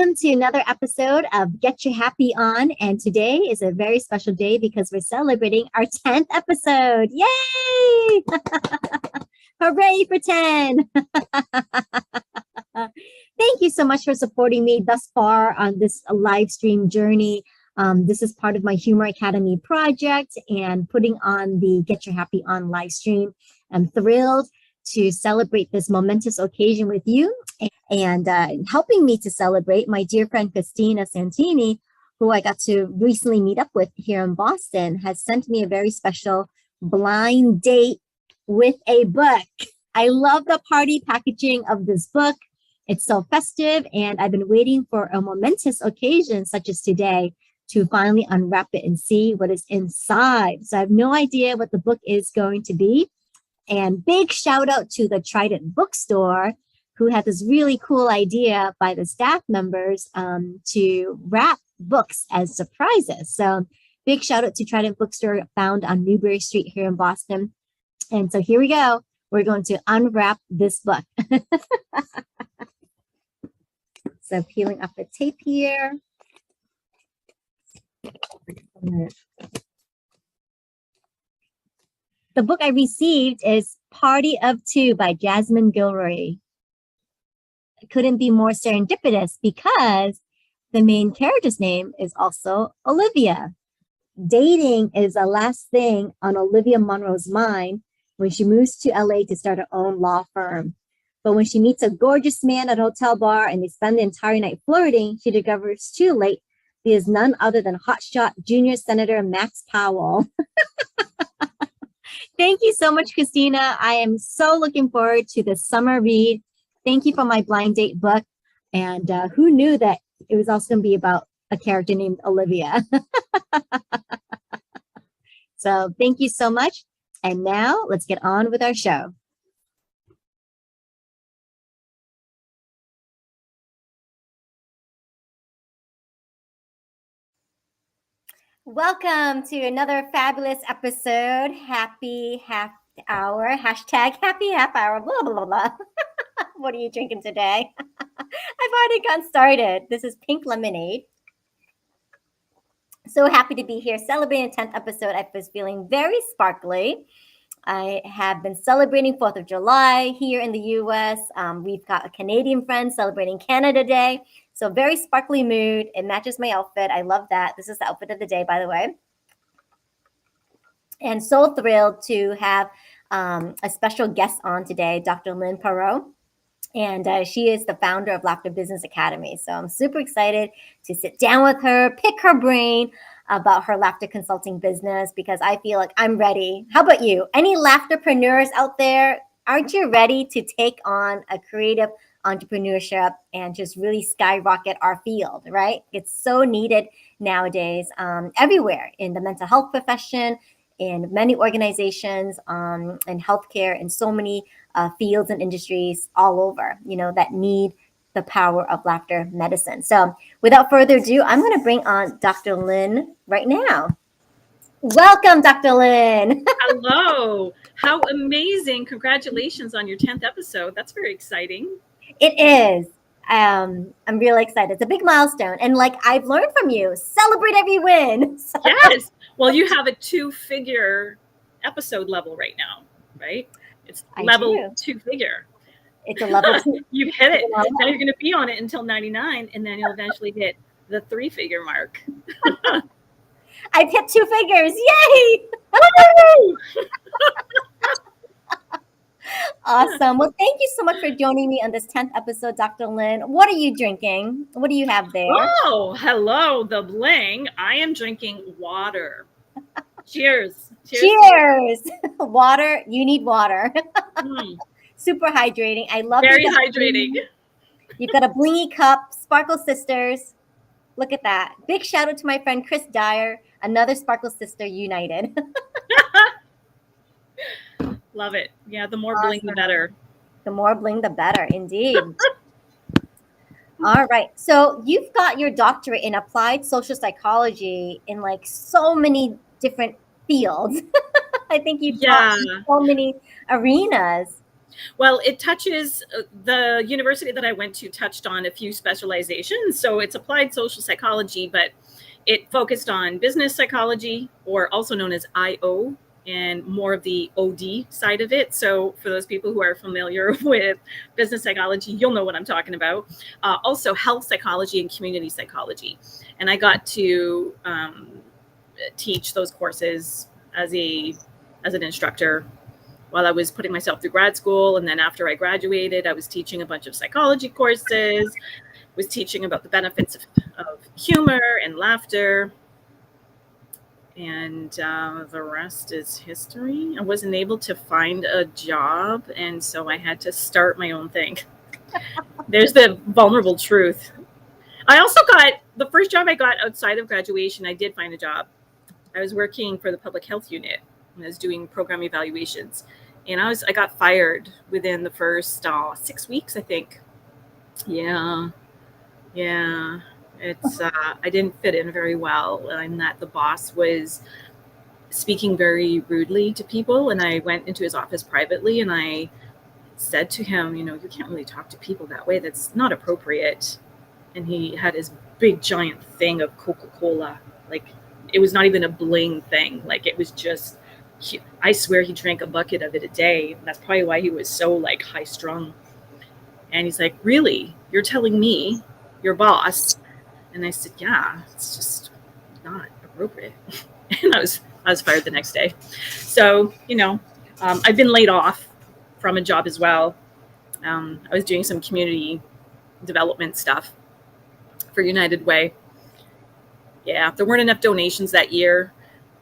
Welcome to another episode of Get Your Happy On. And today is a very special day because we're celebrating our 10th episode. Yay! Hooray for 10. Thank you so much for supporting me thus far on this live stream journey. This is part of my Humor Academy project and putting on the Get Your Happy On live stream. I'm thrilled to celebrate this momentous occasion with you. And helping me to celebrate, my dear friend Christina Santini, who I got to recently meet up with here in Boston, has sent me a very special blind date with a book. I love the party packaging of this book. It's so festive, and I've been waiting for a momentous occasion such as today to finally unwrap it and see what is inside. So I have no idea what the book is going to be. And big shout out to the Trident Bookstore, who had this really cool idea by the staff members to wrap books as surprises. So big shout out to Trident Bookstore, found on Newbury Street here in Boston. And so here we go. We're going to unwrap this book. So peeling up the tape here. The book I received is Party of Two by Jasmine Gilroy. It couldn't be more serendipitous because the main character's name is also Olivia. Dating is the last thing on Olivia Munro's mind when she moves to LA to start her own law firm. But when she meets a gorgeous man at a hotel bar and they spend the entire night flirting, she discovers too late he is none other than hotshot junior Senator Max Powell. Thank you so much, Christina. I am so looking forward to the summer read. Thank you for my blind date book. And who knew that it was also going to be about a character named Olivia? So thank you so much. And now let's get on with our show. Welcome to another fabulous episode. Happy half hour. Hashtag happy half hour. Blah, blah, blah, blah. What are you drinking today? I've already gotten started. This is pink lemonade. So happy to be here celebrating the 10th episode. I was feeling very sparkly. I have been celebrating 4th of July here in the US. We've got a Canadian friend celebrating Canada Day. So very sparkly mood. It matches my outfit. I love that. This is the outfit of the day, by the way. And so thrilled to have a special guest on today, Dr. Lynn Perreault. And she is the founder of Laughter Business Academy. So I'm super excited to sit down with her, pick her brain about her laughter consulting business, because I feel like I'm ready. How about you? Any laughterpreneurs out there? Aren't you ready to take on a creative entrepreneurship and just really skyrocket our field, right? It's so needed nowadays, everywhere in the mental health profession, in many organizations, in healthcare, in so many fields and industries all over, that need the power of laughter medicine. So without further ado, I'm going to bring on Dr. Lynn right now. Welcome, Dr. Lynn. Hello. How amazing. Congratulations on your 10th episode. That's very exciting. It is. I'm really excited. It's a big milestone. And I've learned from you, celebrate every win. So. Yes. Well, you have a 2-figure episode level right now, right? It's level 2-figure. It's a level 2. You've hit it. Now you're going to be on it until 99, and then you'll eventually hit the 3-figure mark. I've hit 2 figures. Yay! Awesome. Well, thank you so much for joining me on this 10th episode, Dr. Lynn. What are you drinking? What do you have there? Oh, hello, the bling. I am drinking water. Cheers. Cheers. Water. You need water. Super hydrating. I love it. Very hydrating. You've got a blingy cup, Sparkle Sisters. Look at that. Big shout out to my friend Chris Dyer, another Sparkle Sister united. Love it. Yeah, the more bling, the better. The more bling, the better, indeed. All right. So you've got your doctorate in applied social psychology in so many different fields. I think you've taught in so many arenas. Well, it touches, the university that I went to touched on a few specializations. So it's applied social psychology, but it focused on business psychology, or also known as IO, and more of the OD side of it. So for those people who are familiar with business psychology, you'll know what I'm talking about. Also health psychology and community psychology. And I got to teach those courses as an instructor while I was putting myself through grad school. And then after I graduated, I was teaching a bunch of psychology courses, was teaching about the benefits of humor and laughter. And the rest is history. I wasn't able to find a job, and so I had to start my own thing. There's the vulnerable truth. I also got the first job I got outside of graduation. I did find a job. I was working for the public health unit, and I was doing program evaluations. And I got fired within the first 6 weeks, I think. Yeah. It's I didn't fit in very well, and that the boss was speaking very rudely to people. And I went into his office privately, and I said to him, you can't really talk to people that way. That's not appropriate. And he had his big giant thing of Coca-Cola. Like, it was not even a bling thing. Like, it was just, I swear he drank a bucket of it a day. That's probably why he was so like high strung. And he's like, really? You're telling me, your boss? And I said, yeah, it's just not appropriate. And I was fired the next day. So, I've been laid off from a job as well. I was doing some community development stuff for United Way. Yeah, there weren't enough donations that year.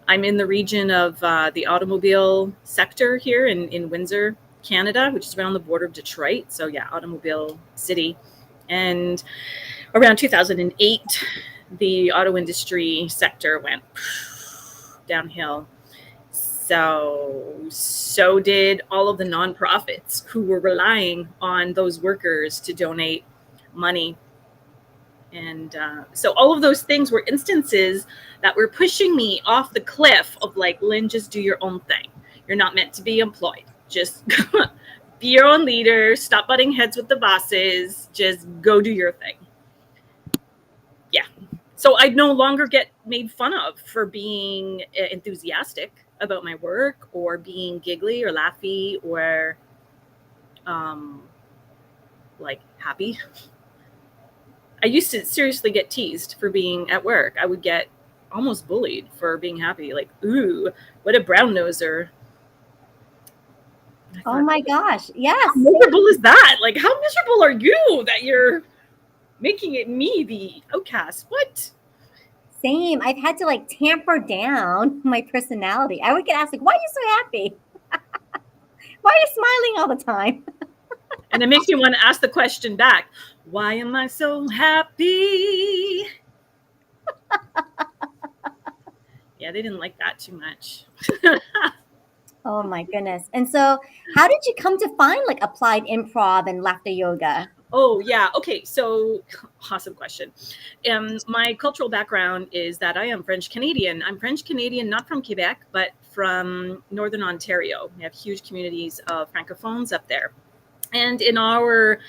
I'm in the region of the automobile sector here in Windsor, Canada, which is right on the border of Detroit. So yeah, automobile city. And around 2008, the auto industry sector went downhill. So did all of the nonprofits who were relying on those workers to donate money. And so all of those things were instances that were pushing me off the cliff of like, Lynn, just do your own thing. You're not meant to be employed. Just be your own leader. Stop butting heads with the bosses. Just go do your thing. Yeah. So I no longer get made fun of for being enthusiastic about my work, or being giggly or laughy, or like happy. I used to seriously get teased for being at work. I would get almost bullied for being happy. Like, ooh, what a brown noser. Oh my gosh. Yes. How miserable is that? Like, how miserable are you that you're making it me the outcast? What? Same. I've had to like tamper down my personality. I would get asked like, why are you so happy? Why are you smiling all the time? And it makes me want to ask the question back. Why am I so happy? Yeah, they didn't like that too much. Oh my goodness. And so how did you come to find like applied improv and laughter yoga? Oh, yeah. Okay. So awesome question. My cultural background is that I am French Canadian. I'm French Canadian, not from Quebec, but from Northern Ontario. We have huge communities of Francophones up there. And in our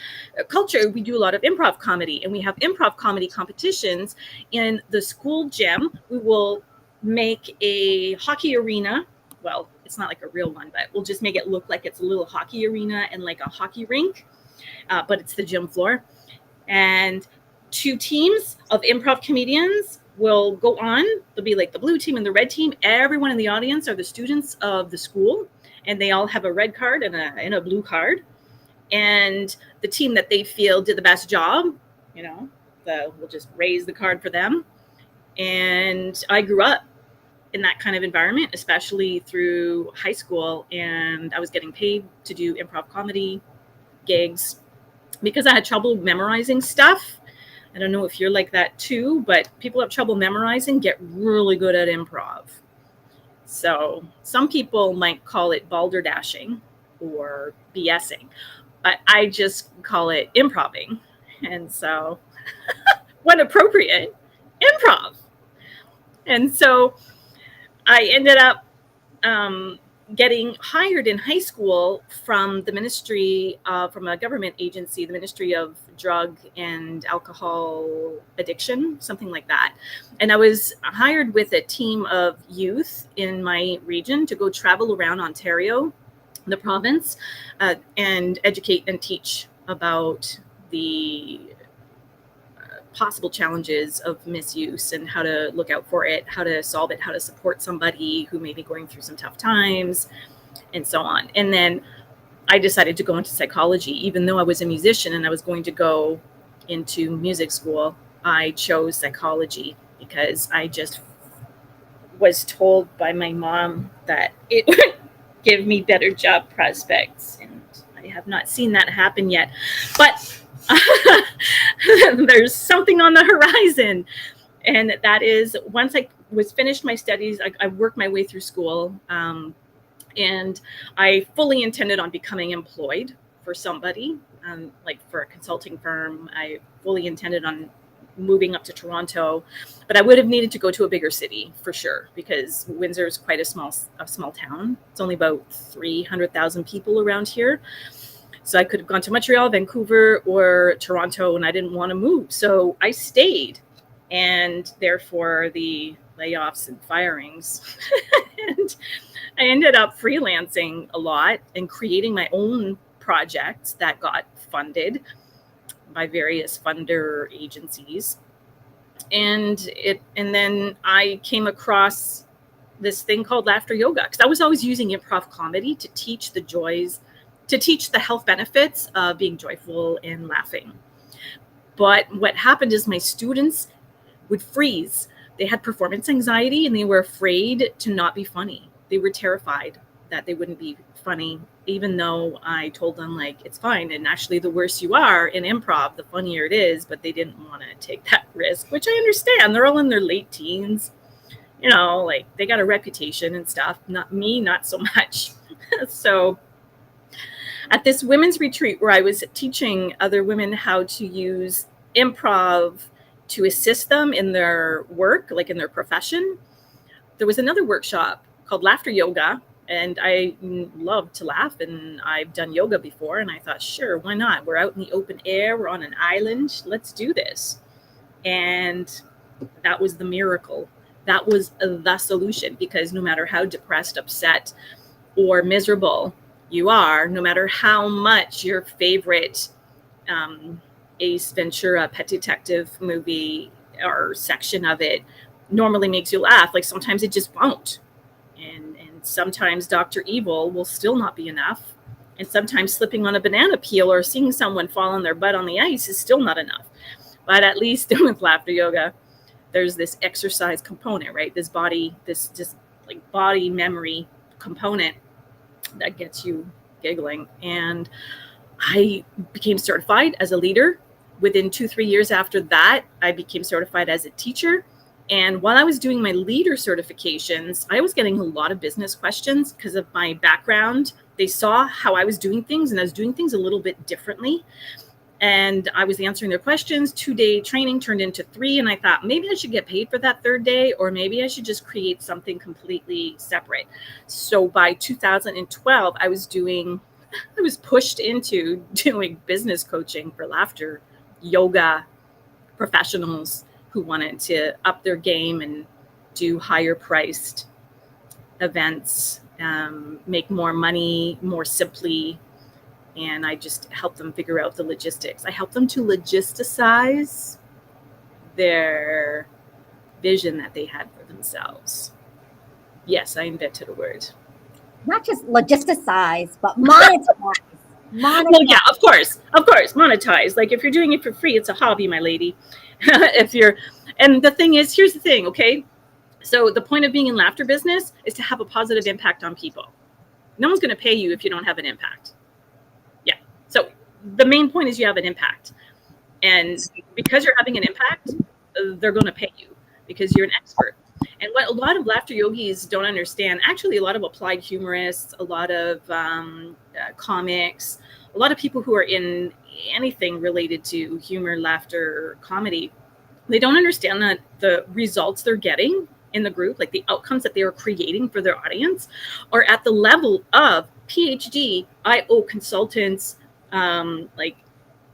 culture, we do a lot of improv comedy, and we have improv comedy competitions in the school gym. We will make a hockey arena. Well, it's not like a real one, but we'll just make it look like it's a little hockey arena and like a hockey rink, but it's the gym floor. And 2 teams of improv comedians will go on. There'll be like the blue team and the red team. Everyone in the audience are the students of the school, and they all have a red card and a blue card. And the team that they feel did the best job, we'll just raise the card for them. And I grew up in that kind of environment, especially through high school. And I was getting paid to do improv comedy gigs because I had trouble memorizing stuff. I don't know if you're like that too, but people have trouble memorizing, get really good at improv. So some people might call it balderdashing or BSing. But I just call it improving. And so when appropriate, improv. And so I ended up getting hired in high school from the ministry, from a government agency, the Ministry of Drug and Alcohol Addiction, something like that. And I was hired with a team of youth in my region to go travel around Ontario, the province, and educate and teach about the possible challenges of misuse and how to look out for it, how to solve it, how to support somebody who may be going through some tough times, and so on. And then I decided to go into psychology. Even though I was a musician and I was going to go into music school, I chose psychology because I just was told by my mom that it would give me better job prospects. And I have not seen that happen yet. But there's something on the horizon, and that is once I was finished my studies, I worked my way through school, and I fully intended on becoming employed for somebody, like for a consulting firm. I fully intended on moving up to Toronto, but I would have needed to go to a bigger city for sure, because Windsor is quite a small town. It's only about 300,000 people around here. So I could have gone to Montreal, Vancouver, or Toronto, and I didn't want to move. So I stayed, and therefore the layoffs and firings. And I ended up freelancing a lot and creating my own projects that got funded by various funder agencies. And then I came across this thing called Laughter Yoga, because I was always using improv comedy to teach the health benefits of being joyful and laughing. But what happened is my students would freeze. They had performance anxiety and they were afraid to not be funny. They were terrified that they wouldn't be funny, even though I told them, like, it's fine. And actually, the worse you are in improv, the funnier it is. But they didn't want to take that risk, which I understand. They're all in their late teens. You know, like, they got a reputation and stuff. Not me, not so much. So at this women's retreat where I was teaching other women how to use improv to assist them in their work, like in their profession, there was another workshop called Laughter Yoga. And I love to laugh, and I've done yoga before. And I thought, sure, why not? We're out in the open air. We're on an island. Let's do this. And that was the miracle. That was the solution, because no matter how depressed, upset, or miserable you are, no matter how much your favorite Ace Ventura Pet Detective movie or section of it normally makes you laugh, like sometimes it just won't. And sometimes Dr. Evil will still not be enough. And sometimes slipping on a banana peel or seeing someone fall on their butt on the ice is still not enough. But at least with Laughter Yoga, there's this exercise component, right? This body memory component that gets you giggling. And I became certified as a leader. Within 2-3 years after that, I became certified as a teacher. And while I was doing my leader certifications, I was getting a lot of business questions because of my background. They saw how I was doing things, and I was doing things a little bit differently. And I was answering their questions. 2-day training turned into 3. And I thought, maybe I should get paid for that 3rd day, or maybe I should just create something completely separate. So by 2012, I was pushed into doing business coaching for laughter yoga professionals who wanted to up their game and do higher priced events, make more money more simply. And I just help them figure out the logistics. I help them to logisticize their vision that they had for themselves. Yes, I invented a word. Not just logisticize, but monetize. Well, yeah, of course, monetize. Like if you're doing it for free, it's a hobby, my lady. And the thing is, here's the thing, okay? So the point of being in laughter business is to have a positive impact on people. No one's going to pay you if you don't have an impact. Yeah. So the main point is you have an impact. And because you're having an impact, they're going to pay you because you're an expert. And what a lot of laughter yogis don't understand, actually a lot of applied humorists, a lot of comics, a lot of people who are in anything related to humor, laughter, comedy, they don't understand that the results they're getting in the group, like the outcomes that they are creating for their audience, are at the level of PhD IO consultants, like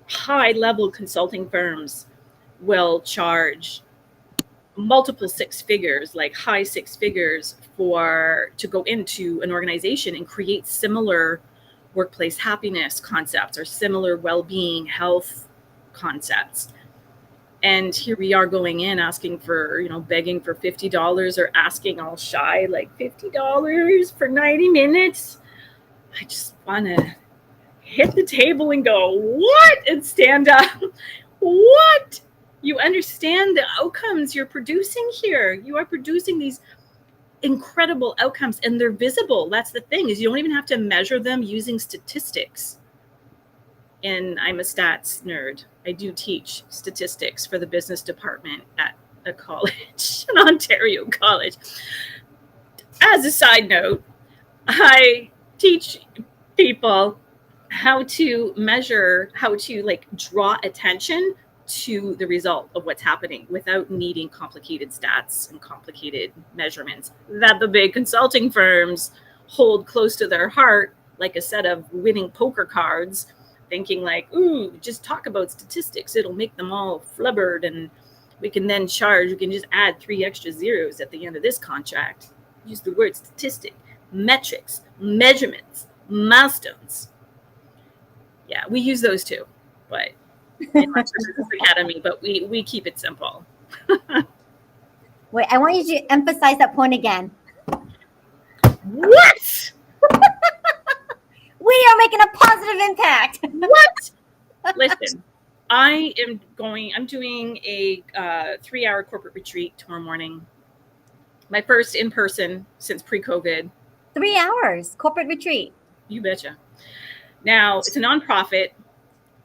high level consulting firms will charge multiple six figures, like high six figures, to go into an organization and create similar workplace happiness concepts or similar well-being health concepts. And here we are going in asking for, begging for $50 or asking all shy, like $50 for 90 minutes. I just want to hit the table and go, what? And stand up. What? You understand the outcomes you're producing here. You are producing these incredible outcomes, and they're visible. That's the thing, is you don't even have to measure them using statistics. And I'm a stats nerd. I do teach statistics for the business department at a college, an Ontario college. As a side note, I teach people how to measure, how to draw attention to the result of what's happening without needing complicated stats and complicated measurements that the big consulting firms hold close to their heart, like a set of winning poker cards, thinking like, ooh, just talk about statistics. It'll make them all flubbered, and we can then charge. We can just add 3 extra zeros at the end of this contract. Use the word statistic, metrics, measurements, milestones. Yeah, we use those too, but in Laughter Business Academy, but we keep it simple. Wait, I want you to emphasize that point again. What? We are making a positive impact. What? Listen, I'm doing a 3-hour corporate retreat tomorrow morning. My first in person since pre-COVID. 3 hours corporate retreat. You betcha. Now, it's a nonprofit,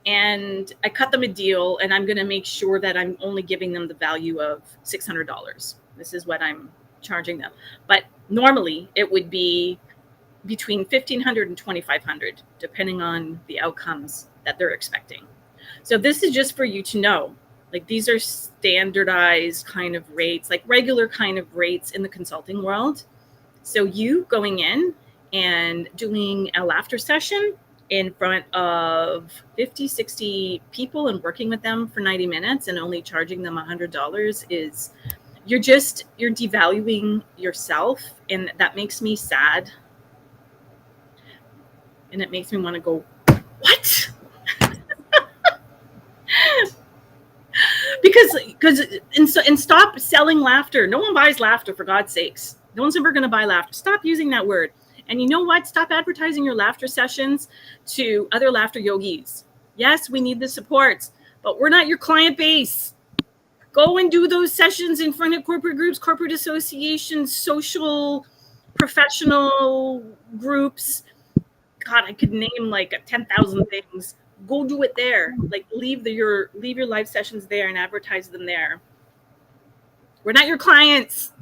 and I cut them a deal, and I'm going to make sure that I'm only giving them the value of $600. This is what I'm charging them. But normally it would be between $1,500 and $2,500, depending on the outcomes that they're expecting. So this is just for you to know, like, these are standardized kind of rates, like regular kind of rates in the consulting world. So you going in and doing a laughter session in front of 50, 60 people and working with them for 90 minutes and only charging them $100 is, you're devaluing yourself. And that makes me sad. And it makes me want to go, what? And stop selling laughter. No one buys laughter, for God's sakes. No one's ever going to buy laughter. Stop using that word. And you know what? Stop advertising your laughter sessions to other laughter yogis. Yes, we need the support, but we're not your client base. Go and do those sessions in front of corporate groups, corporate associations, social, professional groups. God, I could name like 10,000 things. Go do it there. Like, leave your live sessions there and advertise them there. We're not your clients.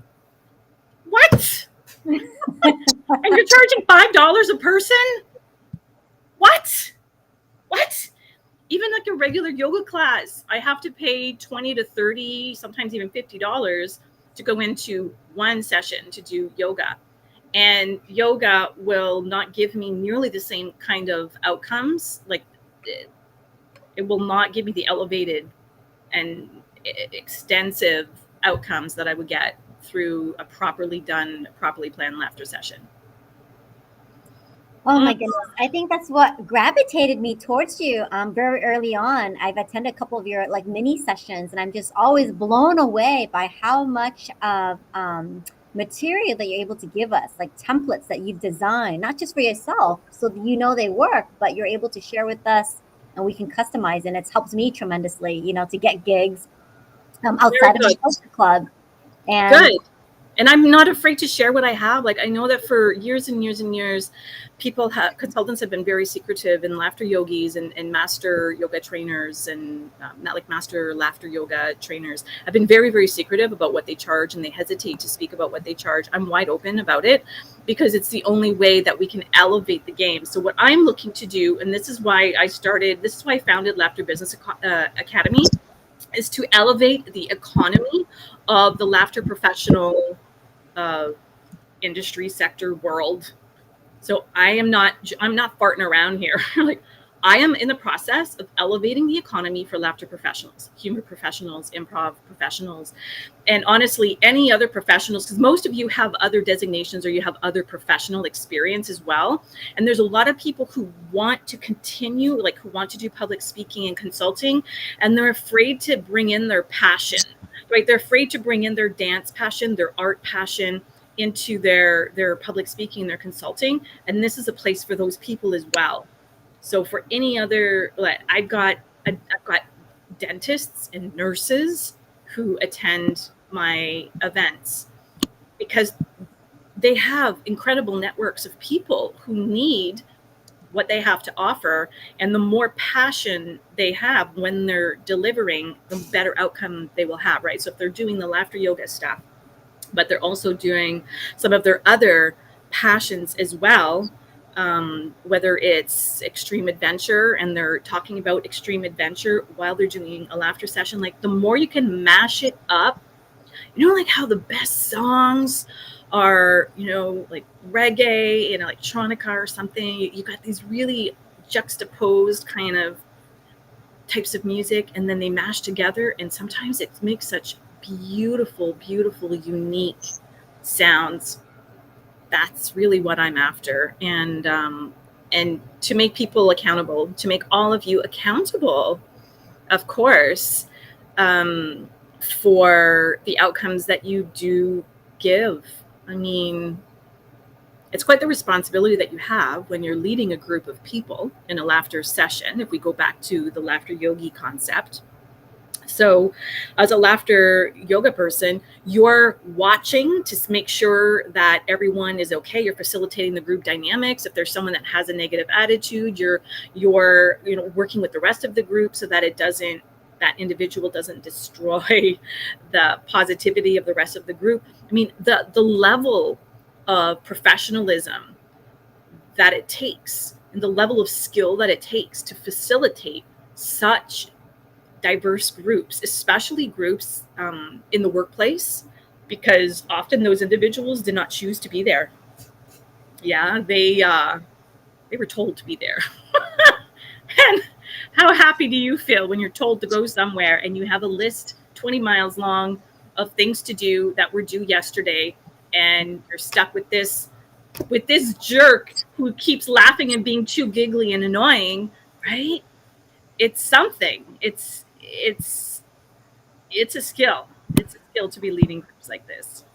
What? And you're charging $5 a person? What? Even like a regular yoga class, I have to pay $20 to $30, sometimes even $50 to go into one session to do yoga. And yoga will not give me nearly the same kind of outcomes. Like, it will not give me the elevated and extensive outcomes that I would get through a properly planned laughter session. Oh my goodness. I think that's what gravitated me towards you very early on. I've attended a couple of your mini sessions, and I'm just always blown away by how much of material that you're able to give us, like templates that you've designed, not just for yourself, so that they work, but you're able to share with us and we can customize. And it's helped me tremendously, to get gigs outside of the social club. And good. And I'm not afraid to share what I have. Like, I know that for years and years and years, consultants have been very secretive, and laughter yogis and master yoga trainers and not like master laughter yoga trainers have been very, very secretive about what they charge, and they hesitate to speak about what they charge. I'm wide open about it because it's the only way that we can elevate the game. So what I'm looking to do, and this is why I founded Laughter Business Academy, is to elevate the economy of the laughter professional uh, industry sector world. So I'm not farting around here. Like, I am in the process of elevating the economy for laughter professionals, humor professionals, improv professionals, and honestly, any other professionals, because most of you have other designations or you have other professional experience as well. And there's a lot of people who want to continue, like who want to do public speaking and consulting, and they're afraid to bring in their passion, right? They're afraid to bring in their dance passion, their art passion into their public speaking, their consulting. And this is a place for those people as well. So for any other, like, I've got dentists and nurses who attend my events because they have incredible networks of people who need what they have to offer, and the more passion they have when they're delivering, the better outcome they will have, right? So if they're doing the laughter yoga stuff, but they're also doing some of their other passions as well, whether it's extreme adventure and they're talking about extreme adventure while they're doing a laughter session, like the more you can mash it up, like how the best songs are, like reggae and electronica or something. You got these really juxtaposed kind of types of music, and then they mash together, and sometimes it makes such beautiful, beautiful, unique sounds. That's really what I'm after. And to make people accountable, to make all of you accountable, of course, for the outcomes that you do give. I mean, it's quite the responsibility that you have when you're leading a group of people in a laughter session, if we go back to the laughter yogi concept. So as a laughter yoga person, you're watching to make sure that everyone is okay. You're facilitating the group dynamics. If there's someone that has a negative attitude, you're working with the rest of the group so that that individual doesn't destroy the positivity of the rest of the group. I mean, the level of professionalism that it takes and the level of skill that it takes to facilitate such diverse groups, especially groups in the workplace, because often those individuals did not choose to be there. Yeah, they were told to be there. And how happy do you feel when you're told to go somewhere and you have a list 20 miles long of things to do that were due yesterday, and you're stuck with this jerk who keeps laughing and being too giggly and annoying, right? It's something. It's a skill. It's a skill to be leading groups like this.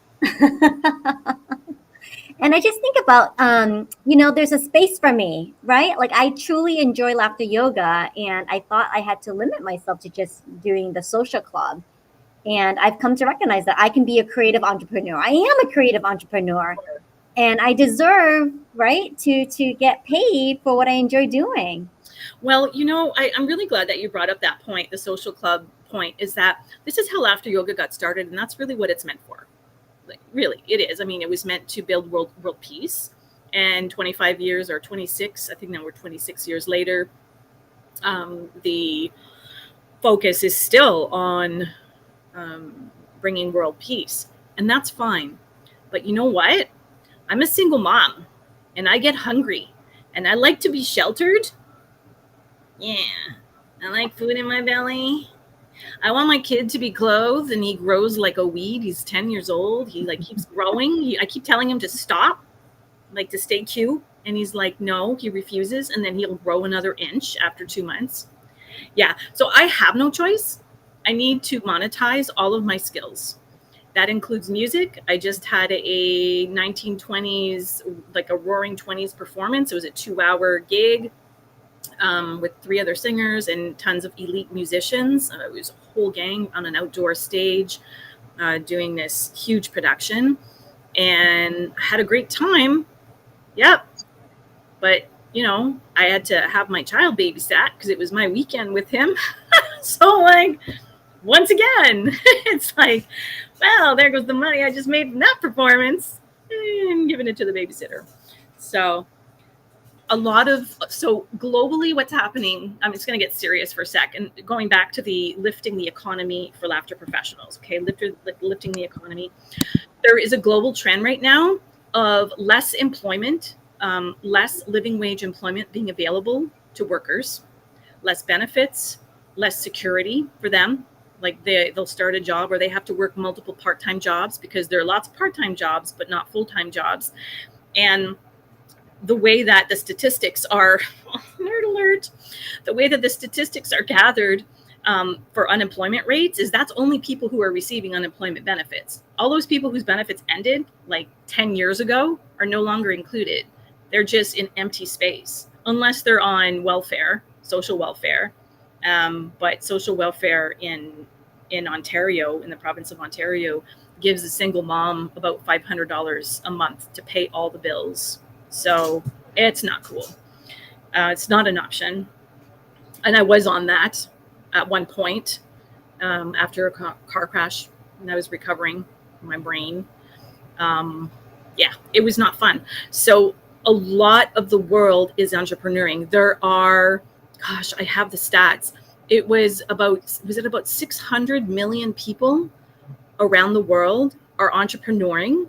And I just think about, there's a space for me, right? Like, I truly enjoy laughter yoga, and I thought I had to limit myself to just doing the social club. And I've come to recognize that I can be a creative entrepreneur. I am a creative entrepreneur, and I deserve, right, to get paid for what I enjoy doing. Well, I'm really glad that you brought up that point. The social club point is that this is how laughter yoga got started, and that's really what it's meant for. Like, really, it is. I mean, it was meant to build world peace. And 25 years or 26, I think now we're 26 years later, the focus is still on bringing world peace. And that's fine. But you know what? I'm a single mom, and I get hungry, and I like to be sheltered. Yeah, I like food in my belly. I want my kid to be clothed, and he grows like a weed. He's 10 years old. He keeps growing. I keep telling him to stop, like to stay cute. And he's like, no, he refuses. And then he'll grow another inch after 2 months. Yeah. So I have no choice. I need to monetize all of my skills. That includes music. I just had a 1920s, like a roaring 20s performance. It was a 2-hour gig. With 3 other singers and tons of elite musicians. It was a whole gang on an outdoor stage doing this huge production, and I had a great time. Yep. But, I had to have my child babysat because it was my weekend with him. So, like, once again, it's like, well, there goes the money I just made from that performance and giving it to the babysitter. So, so globally, what's happening, I'm just going to get serious for a sec, and going back to the lifting the economy for laughter professionals. Okay, lifting the economy. There is a global trend right now of less employment, less living wage employment being available to workers, less benefits, less security for them. Like they'll start a job or they have to work multiple part-time jobs, because there are lots of part-time jobs but not full-time jobs. And the way that the statistics are, nerd alert, the way that the statistics are gathered for unemployment rates is that's only people who are receiving unemployment benefits. All those people whose benefits ended like 10 years ago are no longer included. They're just in empty space, unless they're on welfare, social welfare. But social welfare in Ontario, in the province of Ontario, gives a single mom about $500 a month to pay all the bills. So it's not cool. It's not an option. And I was on that at one point after a car crash, and I was recovering from my brain. Yeah, it was not fun. So a lot of the world is entrepreneuring. There are, gosh, I have the stats. Was it about 600 million people around the world are entrepreneuring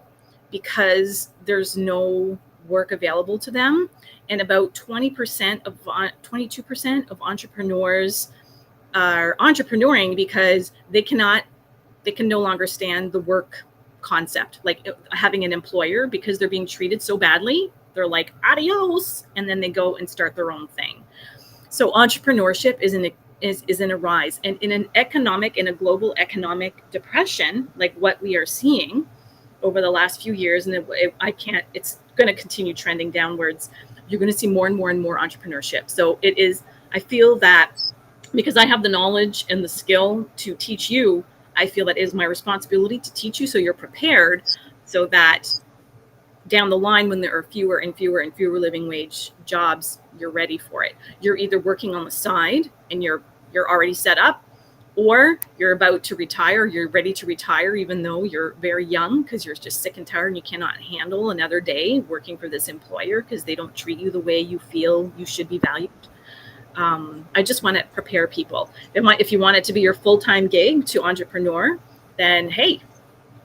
because there's no work available to them, and about 22% of entrepreneurs are entrepreneuring because they can no longer stand the work concept, like having an employer, because they're being treated so badly. They're like, adios, and then they go and start their own thing. So entrepreneurship is in a rise, and in a global economic depression, like what we are seeing over the last few years, and it's going to continue trending downwards. You're going to see more and more and more entrepreneurship. So I feel that because I have the knowledge and the skill to teach you, I feel that it is my responsibility to teach you so you're prepared, so that down the line, when there are fewer and fewer and fewer living wage jobs, you're ready for it. You're either working on the side and you're already set up, or you're about to retire. You're ready to retire, even though you're very young, because you're just sick and tired and you cannot handle another day working for this employer because they don't treat you the way you feel you should be valued. I just want to prepare people. If you want it to be your full-time gig to entrepreneur, then hey,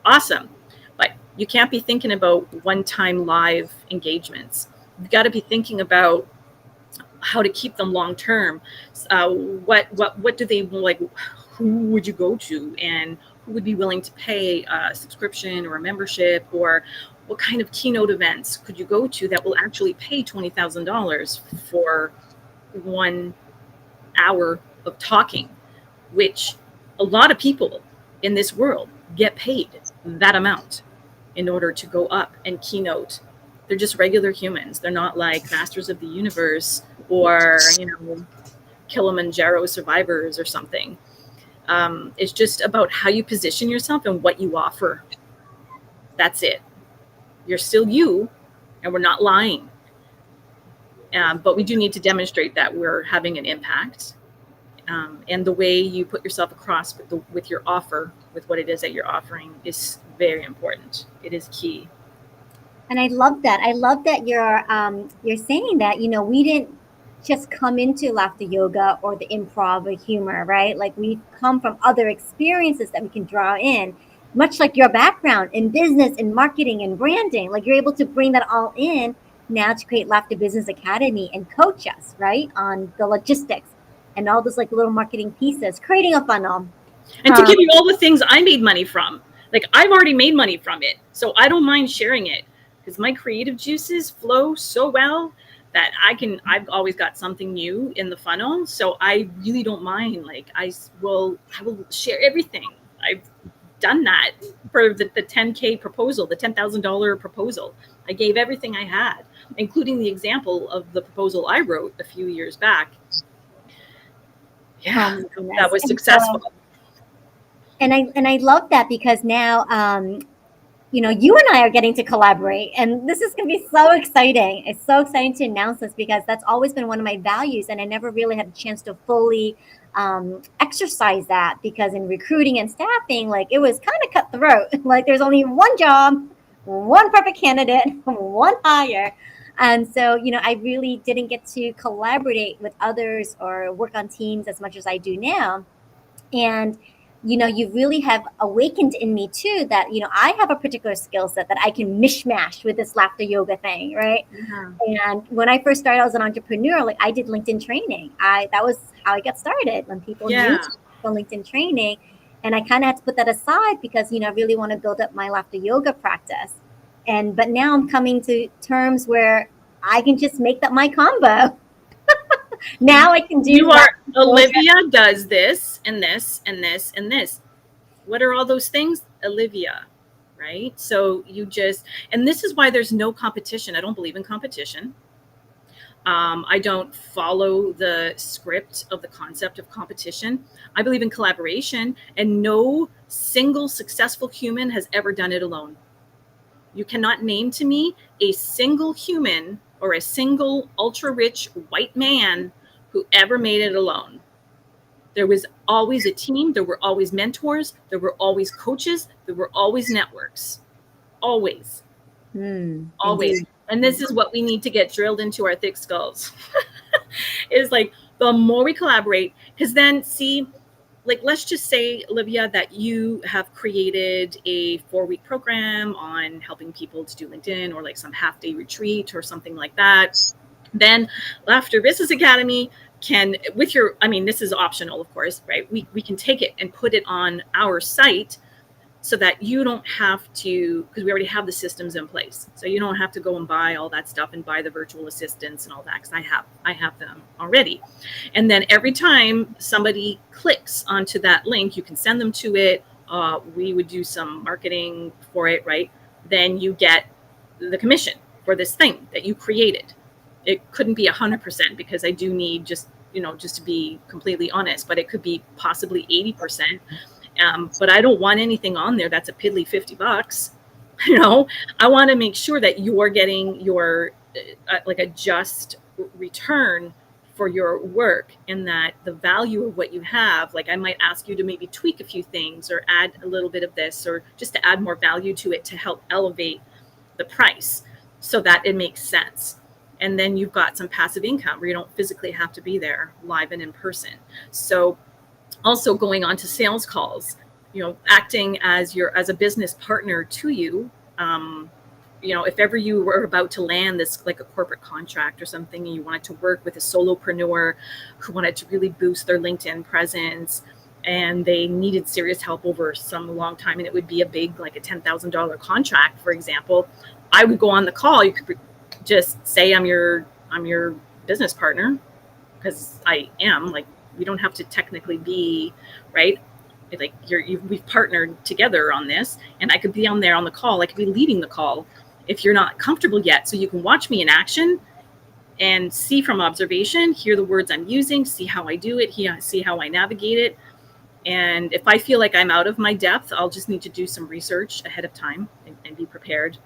awesome. But you can't be thinking about one-time live engagements. You've got to be thinking about how to keep them long-term. What do they like? Who would you go to, and who would be willing to pay a subscription or a membership, or what kind of keynote events could you go to that will actually pay $20,000 for 1 hour of talking, which a lot of people in this world get paid that amount in order to go up and keynote. They're just regular humans. They're not like masters of the universe or, Kilimanjaro survivors or something. It's just about how you position yourself and what you offer. That's it. You're still you, and we're not lying. But we do need to demonstrate that we're having an impact. And the way you put yourself across with your offer, with what it is that you're offering, is very important. It is key. And I love that. I love that you're saying that, we didn't just come into laughter yoga or the improv or humor, right? Like we've come from other experiences that we can draw in, much like your background in business and marketing and branding. Like you're able to bring that all in now to create Laughter Business Academy and coach us, right, on the logistics and all those like little marketing pieces, creating a funnel. And to give you all the things I made money from. Like I've already made money from it, so I don't mind sharing it, because my creative juices flow so well that I've always got something new in the funnel. So I really don't mind. Like I will share everything. I've done that for the 10K proposal, the $10,000 proposal. I gave everything I had, including the example of the proposal I wrote a few years back. Yeah, that was successful. And I love that, because now you and I are getting to collaborate, and this is going to be so exciting. It's so exciting to announce this, because that's always been one of my values, and I never really had a chance to fully exercise that, because in recruiting and staffing, like it was kind of cutthroat. Like there's only one job, one perfect candidate, one hire. And so, I really didn't get to collaborate with others or work on teams as much as I do now. And you really have awakened in me too that I have a particular skill set that I can mishmash with this laughter yoga thing, right? Yeah. And when I first started as an entrepreneur, like I did LinkedIn training. That was how I got started, when people knew Yeah. from LinkedIn training. And I kind of had to put that aside because I really want to build up my laughter yoga practice. But now I'm coming to terms where I can just make that my combo. Now I can do You are, laughter yoga. Olivia does this and this and this and this. What are all those things? Olivia, right? So you just, and this is why there's no competition. I don't believe in competition. I don't follow the script of the concept of competition. I believe in collaboration, and no single successful human has ever done it alone. You cannot name to me a single human or a single ultra rich white man who ever made it alone. There was always a team. There were always mentors. There were always coaches. There were always networks. Always. Always. Indeed. And this is what we need to get drilled into our thick skulls. Is like the more we collaborate, because then see, like, let's just say, Olivia, that you have created a 4-week program on helping people to do LinkedIn, or like some half-day retreat or something like that. Then Laughter Business Academy can, with your, I mean, this is optional, of course, right? We can take it and put it on our site so that you don't have to, because we already have the systems in place. So you don't have to go and buy all that stuff and buy the virtual assistants and all that, because I have them already. And then every time somebody clicks onto that link, you can send them to it. We would do some marketing for it, right? Then you get the commission for this thing that you created. It couldn't be 100% because I do need just to be completely honest, but it could be possibly 80%. But I don't want anything on there that's a piddly $50. I want to make sure that you're getting your like a just return for your work, and that the value of what you have, like I might ask you to maybe tweak a few things or add a little bit of this, or just to add more value to it to help elevate the price so that it makes sense. And then you've got some passive income where you don't physically have to be there live and in person. So also going on to sales calls, acting as a business partner to you. If ever you were about to land this, like a corporate contract or something, and you wanted to work with a solopreneur who wanted to really boost their LinkedIn presence, and they needed serious help over some long time, and it would be a big, like a $10,000 contract, for example, I would go on the call. You could just say, I'm your business partner, because I am. Like, we don't have to technically be, right? Like we've partnered together on this, and I could be on there on the call. I could be leading the call if you're not comfortable yet. So you can watch me in action and see from observation, hear the words I'm using, see how I do it, see how I navigate it. And if I feel like I'm out of my depth, I'll just need to do some research ahead of time and be prepared.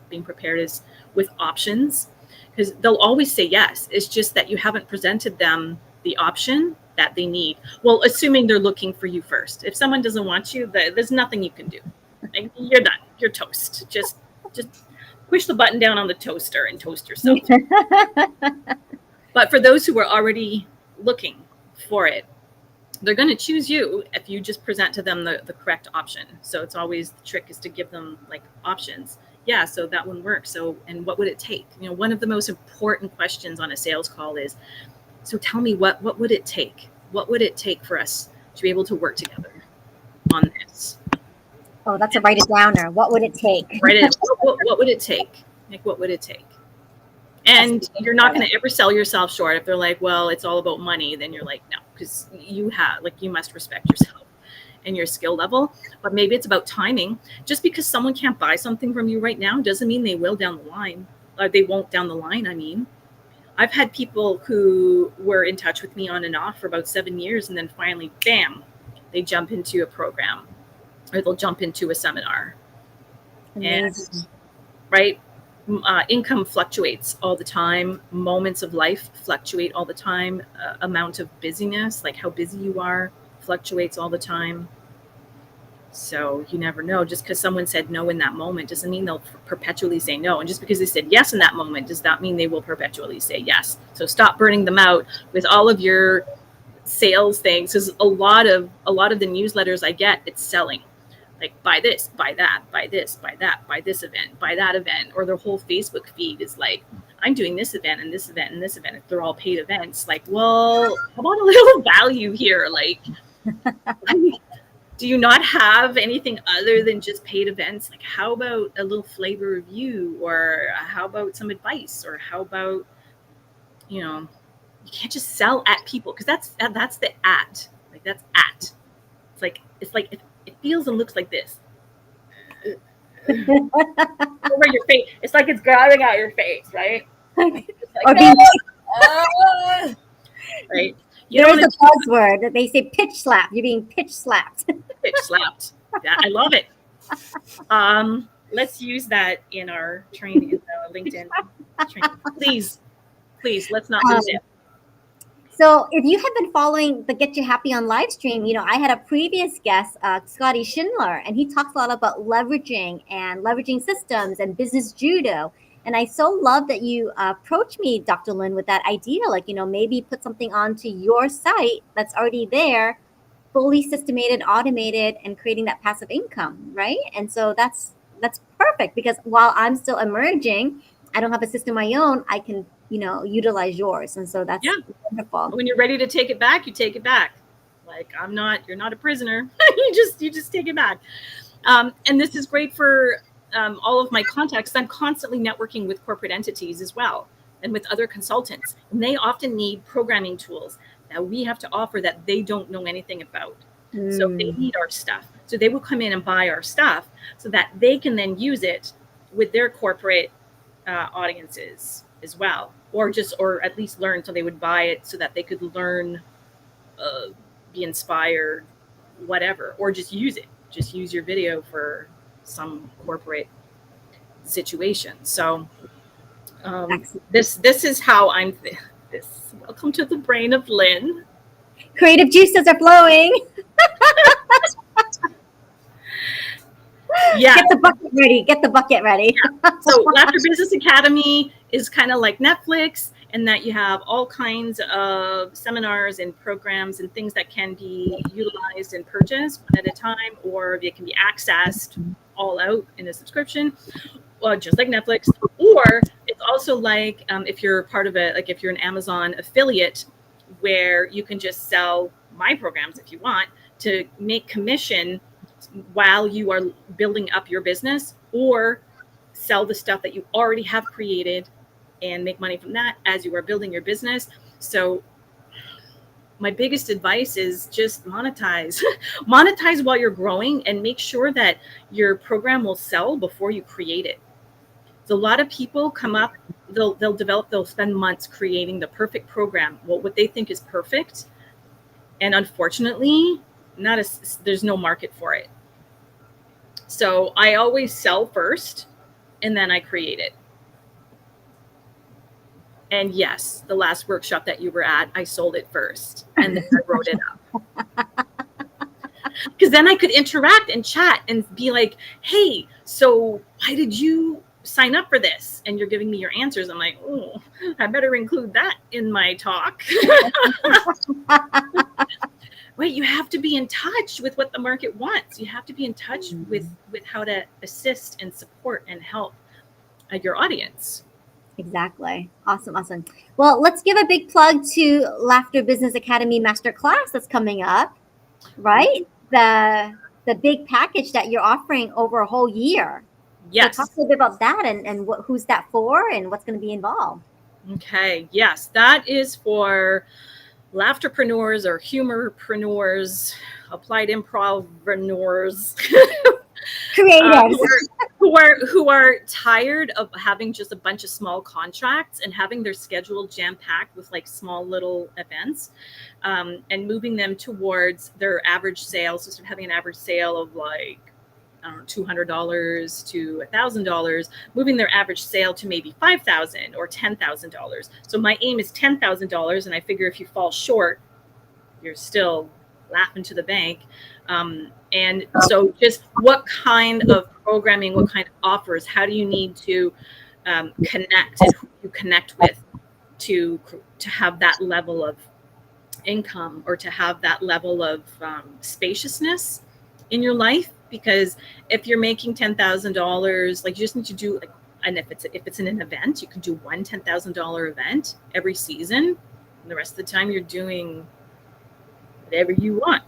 Being prepared is with options, because they'll always say yes. It's just that you haven't presented them the option that they need. Well, assuming they're looking for you first. If someone doesn't want you, there's nothing you can do. Like, you're done. You're toast. Just push the button down on the toaster and toast yourself. But for those who are already looking for it, they're going to choose you if you just present to them the correct option. So it's always, the trick is to give them like options. Yeah, so that one works. So, and what would it take? One of the most important questions on a sales call is, so tell me, what would it take? What would it take for us to be able to work together on this? Oh, that's a write it downer. What would it take? What would it take? Like, what would it take? And you're not going to ever sell yourself short. If they're like, well, it's all about money, then you're like, no, because you must respect yourself and your skill level. But maybe it's about timing. Just because someone can't buy something from you right now doesn't mean they will down the line. Or they won't down the line, I mean. I've had people who were in touch with me on and off for about 7 years, and then finally, bam, they jump into a program, or they'll jump into a seminar. Amazing. And, right? Income fluctuates all the time. Moments of life fluctuate all the time. Amount of busyness, like how busy you are, fluctuates all the time. So you never know. Just because someone said no in that moment doesn't mean they'll perpetually say no. And just because they said yes in that moment does not mean they will perpetually say yes. So stop burning them out with all of your sales things. Because a lot of the newsletters I get, it's selling. Like buy this, buy that, buy this, buy that, buy this event, buy that event. Or their whole Facebook feed is like, I'm doing this event and this event and this event. If they're all paid events, like, well, how about a little value here? Like, do you not have anything other than just paid events? Like, how about a little flavor review, or how about some advice, or how about, you can't just sell at people, because that's the at. Like, that's at. It's like it feels and looks like this over your face. It's like it's grabbing at your face, right? It's like, right. There's a buzzword that they say, pitch slap. You're being pitch slapped. Pitch slapped. Yeah, I love it. Let's use that in our training, in the LinkedIn training. Please, let's not lose it. So if you have been following the Get You Happy on live stream, I had a previous guest, Scotty Schindler, and he talks a lot about leveraging systems and business judo. And I so love that you approached me, Dr. Lynn, with that idea, like, maybe put something onto your site that's already there, fully systemated, automated, and creating that passive income, right? And so that's perfect, because while I'm still emerging, I don't have a system of my own, I can, utilize yours. And so that's wonderful. When you're ready to take it back, you take it back. Like, you're not a prisoner. you just take it back. And this is great for all of my contacts. I'm constantly networking with corporate entities as well, and with other consultants. And they often need programming tools that we have to offer that they don't know anything about. So they need our stuff. So they will come in and buy our stuff so that they can then use it with their corporate audiences as well, or at least learn. So they would buy it so that they could learn, be inspired, whatever, or just use it. Just use your video for some corporate situation. So this is how I'm. Welcome to the brain of Lynn. Creative juices are flowing. Yeah. Get the bucket ready. Yeah. So Laughter Business Academy is kind of like Netflix, in that you have all kinds of seminars and programs and things that can be utilized and purchased at a time, or they can be accessed all out in a subscription, well, just like Netflix. Or it's also like if you're part of it, like if you're an Amazon affiliate, where you can just sell my programs if you want to make commission while you are building up your business, or sell the stuff that you already have created and make money from that as you are building your business. So my biggest advice is just monetize. Monetize while you're growing, and make sure that your program will sell before you create it. So a lot of people come up, they'll spend months creating the perfect program, what they think is perfect. And unfortunately, there's no market for it. So I always sell first, and then I create it. And yes, the last workshop that you were at, I sold it first, and then I wrote it up. Because then I could interact and chat and be like, hey, so why did you sign up for this? And you're giving me your answers. I'm like, oh, I better include that in my talk. Wait, you have to be in touch with what the market wants. You have to be in touch with how to assist and support and help your audience. Exactly. Awesome. Well, let's give a big plug to Laughter Business Academy Masterclass that's coming up, right? The big package that you're offering over a whole year. Yes. So talk a little bit about that, and who's that for, and what's going to be involved. Okay. Yes, that is for laughterpreneurs or humorpreneurs, applied improvpreneurs, creatives who are tired of having just a bunch of small contracts and having their schedule jam-packed with like small little events, and moving them towards their average sales. So instead of having an average sale of like, I don't know, $200 to $1,000, moving their average sale to maybe $5,000 or $10,000. So my aim is $10,000, and I figure if you fall short, you're still laugh into the bank. And so just what kind of programming, what kind of offers, how do you need to connect, and who you connect with to have that level of income, or to have that level of spaciousness in your life? Because if you're making $10,000, like, you just need to do, like, and if it's an event, you can do one $10,000 event every season, and the rest of the time you're doing whatever you want.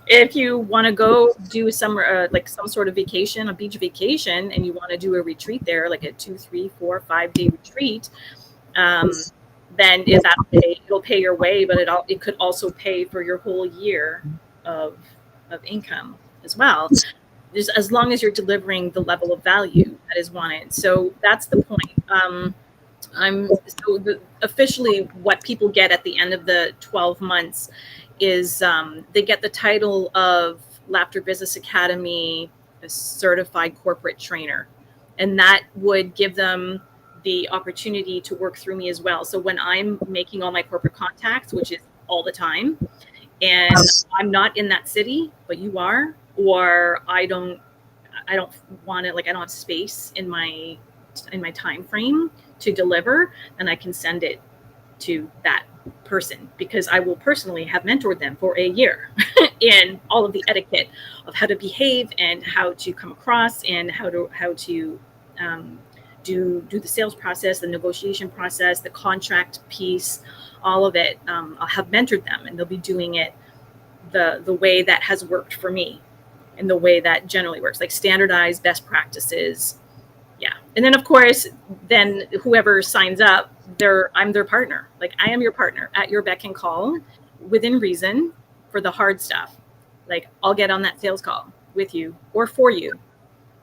If you want to go do summer, like some sort of vacation, a beach vacation, and you want to do a retreat there, like a 2, 3, 4, 5 day retreat, then it'll pay your way, but it could also pay for your whole year of income as well, just as long as you're delivering the level of value that is wanted. So that's the point. Officially, what people get at the end of the 12 months is they get the title of Laughter Business Academy certified corporate trainer, and that would give them the opportunity to work through me as well. So when I'm making all my corporate contacts, which is all the time, and I'm not in that city, but you are, or I don't want it, like, I don't have space in my time frame to deliver, then I can send it to that person, because I will personally have mentored them for a year in all of the etiquette of how to behave and how to come across, and how to do the sales process, the negotiation process, the contract piece, all of it. I'll have mentored them, and they'll be doing it the way that has worked for me, and the way that generally works, like standardized best practices. Yeah. And then, of course, then whoever signs up, I'm their partner. Like, I am your partner at your beck and call, within reason, for the hard stuff. Like, I'll get on that sales call with you or for you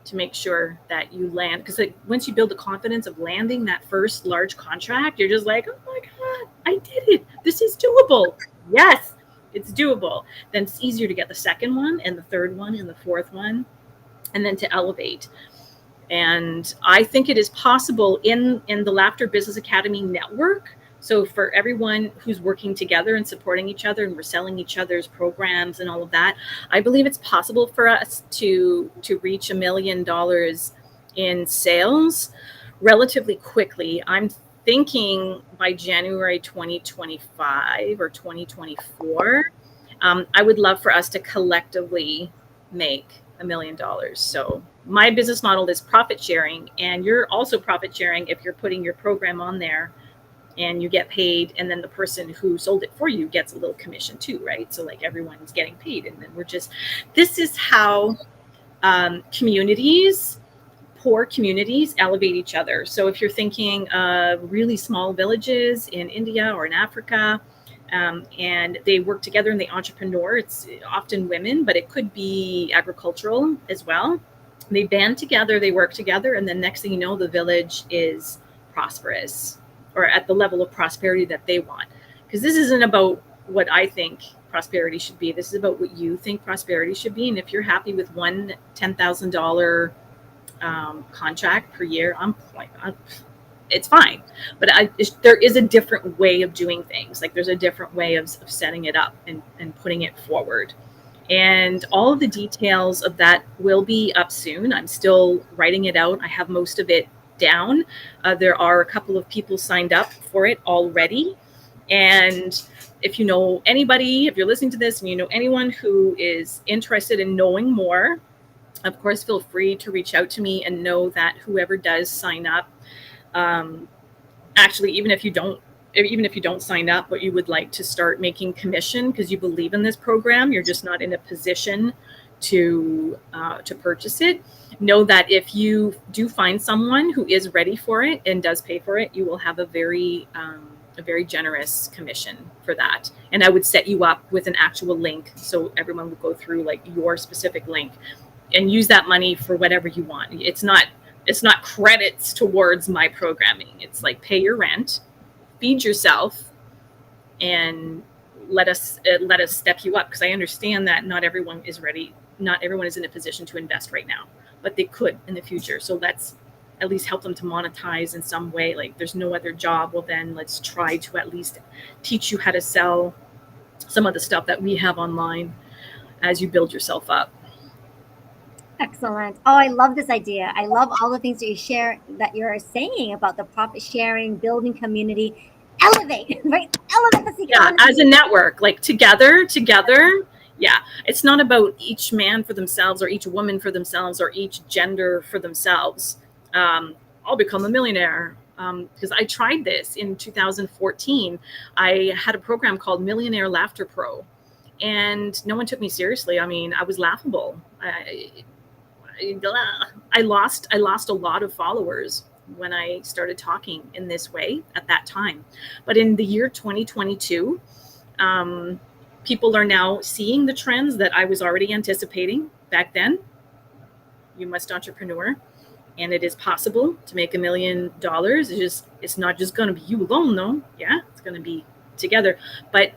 to make sure that you land. Because, like, once you build the confidence of landing that first large contract, you're just like, oh my God, I did it. This is doable. Yes, it's doable. Then it's easier to get the second one and the third one and the fourth one, and then to elevate. And I think it is possible in the Laughter Business Academy network. So for everyone who's working together and supporting each other, and we're selling each other's programs and all of that, I believe it's possible for us to reach $1 million in sales relatively quickly. I'm thinking by January 2025 or 2024. I would love for us to collectively make $1 million. So my business model is profit sharing, and you're also profit sharing if you're putting your program on there and you get paid, and then the person who sold it for you gets a little commission too, right? So, like, everyone's getting paid, and then this is how poor communities elevate each other. So if you're thinking of really small villages in India or in Africa, and they work together and they entrepreneur, it's often women, but it could be agricultural as well. They band together, they work together, and then next thing you know, the village is prosperous, or at the level of prosperity that they want. Because this isn't about what I think prosperity should be. This is about what you think prosperity should be. And if you're happy with one $10,000 contract per year, it's fine. But there is a different way of doing things. Like, there's a different way of setting it up and putting it forward. And all of the details of that will be up soon. I'm still writing it out. I have most of it down. There are a couple of people signed up for it already. And if you know anybody, if you're listening to this and you know anyone who is interested in knowing more, of course, feel free to reach out to me, and know that whoever does sign up, actually, even if you don't sign up, but you would like to start making commission because you believe in this program, you're just not in a position to purchase it, know that if you do find someone who is ready for it and does pay for it, you will have a very generous commission for that. And I would set you up with an actual link, so everyone would go through, like, your specific link and use that money for whatever you want. It's not credits towards my programming. It's like, pay your rent, feed yourself, and let us step you up. Because I understand that not everyone is ready. Not everyone is in a position to invest right now, but they could in the future. So let's at least help them to monetize in some way. Like, there's no other job. Well, then let's try to at least teach you how to sell some of the stuff that we have online as you build yourself up. Excellent. Oh, I love this idea. I love all the things that you share, that you're saying about the profit sharing, building community, elevate, right? Elevate this Yeah, economy. as a network, like together. Yeah, it's not about each man for themselves or each woman for themselves or each gender for themselves. I'll become a millionaire. Because I tried this in 2014. I had a program called Millionaire Laughter Pro, and no one took me seriously. I mean, I was laughable. I lost a lot of followers when I started talking in this way at that time. But in the year 2022, people are now seeing the trends that I was already anticipating back then. You must entrepreneur, and it is possible to make $1 million. It's not just going to be you alone, though. Yeah, it's going to be together. But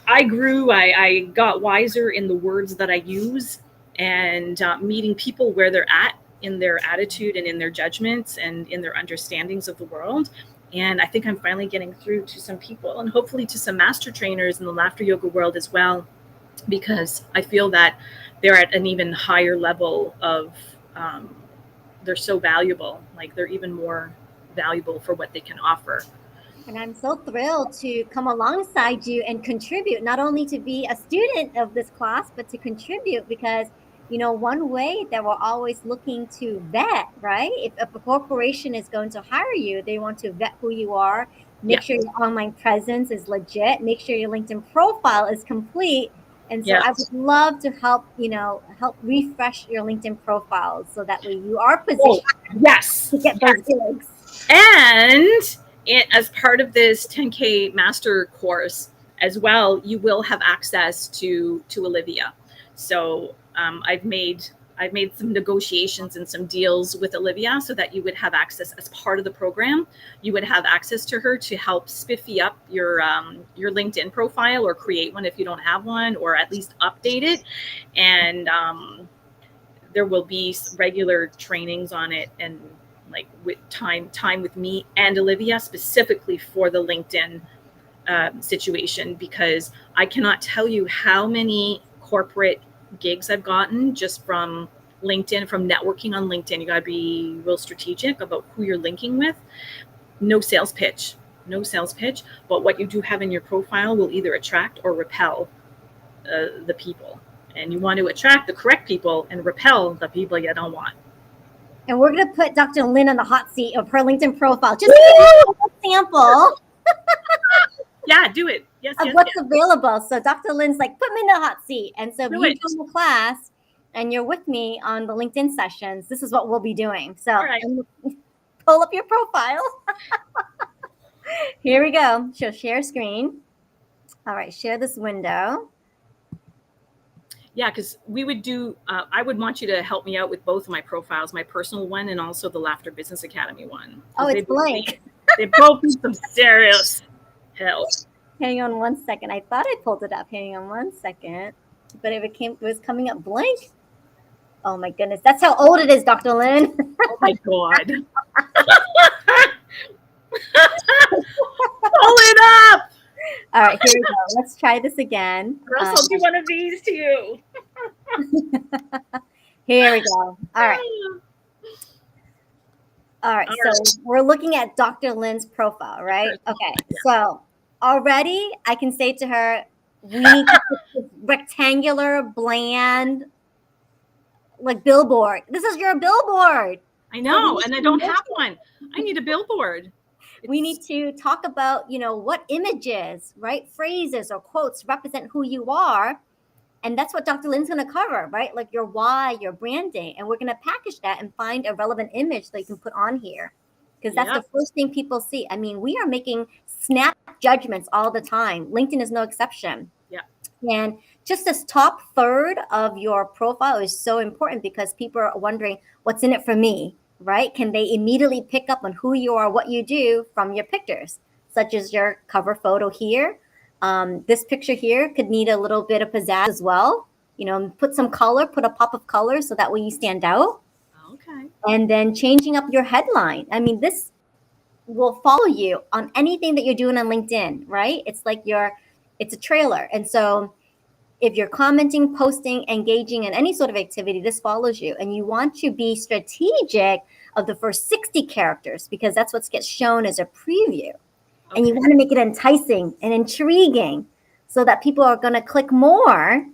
I grew. I got wiser in the words that I use, and meeting people where they're at in their attitude and in their judgments and in their understandings of the world. And I think I'm finally getting through to some people, and hopefully to some master trainers in the laughter yoga world as well, because I feel that they're at an even higher level of, they're so valuable, like they're even more valuable for what they can offer. And I'm so thrilled to come alongside you and contribute, not only to be a student of this class, but to contribute, because one way that we're always looking to vet, right? If a corporation is going to hire you, they want to vet who you are, make sure your online presence is legit, make sure your LinkedIn profile is complete. And so I would love to help refresh your LinkedIn profile so that way you are positioned to get those gigs. And as part of this 10K master course as well, you will have access to Olivia. So I've made some negotiations and some deals with Olivia so that you would have access as part of the program. You would have access to her to help spiffy up your LinkedIn profile, or create one if you don't have one, or at least update it. And there will be regular trainings on it, and like with time with me and Olivia specifically for the LinkedIn situation, because I cannot tell you how many corporate gigs I've gotten just from LinkedIn, from networking on LinkedIn. You got to be real strategic about who you're linking with. No sales pitch, but what you do have in your profile will either attract or repel the people. And you want to attract the correct people and repel the people you don't want. And we're going to put Dr. Lynn on the hot seat of her LinkedIn profile, just to give you a sample. Yeah, do it. Yes, of what's available. So Dr. Lynn's like, put me in the hot seat. And so if you join the class and you're with me on the LinkedIn sessions, this is what we'll be doing. So pull up your profile. Here we go. She'll share screen. All right, share this window. Yeah, because we would do, I would want you to help me out with both of my profiles, my personal one and also the Laughter Business Academy one. Oh, it's blank. They both need some serious help. Hang on one second. I thought I pulled it up. Hang on one second. But it was coming up blank. Oh my goodness. That's how old it is, Dr. Lynn. Oh my God. Pull it up. All right, here we go. Let's try this again. Or else I'll do one of these to you. Here we go. All right. All right. So we're looking at Dr. Lynn's profile, right? Okay. So already I can say to her, we need to put this rectangular, bland, like billboard. This is your billboard. I know. And I don't have one. I need a billboard. We need to talk about, what images, right? Phrases or quotes represent who you are. And that's what Dr. Lynn's going to cover, right? Like your why, your branding. And we're going to package that and find a relevant image that you can put on here. Because that's the first thing people see. I mean, we are making snap judgments all the time. LinkedIn is no exception. Yeah. And just this top third of your profile is so important, because people are wondering, what's in it for me, right? Can they immediately pick up on who you are, what you do from your pictures, such as your cover photo here. This picture here could need a little bit of pizzazz as well. Put some color, put a pop of color so that way you stand out. Okay. And then changing up your headline. I mean, this will follow you on anything that you're doing on LinkedIn, right? It's like it's a trailer. And so if you're commenting, posting, engaging in any sort of activity, this follows you. And you want to be strategic of the first 60 characters because that's what gets shown as a preview. And you want to make it enticing and intriguing so that people are going to click more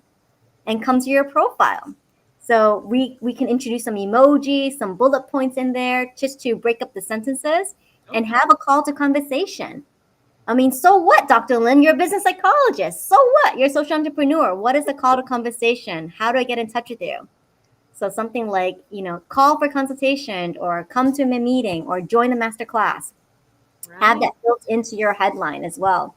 and come to your profile. So we can introduce some emojis, some bullet points in there just to break up the sentences and have a call to conversation. I mean, so what, Dr. Lynn? You're a business psychologist. So what? You're a social entrepreneur. What is the call to conversation? How do I get in touch with you? So something like, call for consultation or come to a meeting or join a master class. Right. Have that built into your headline as well.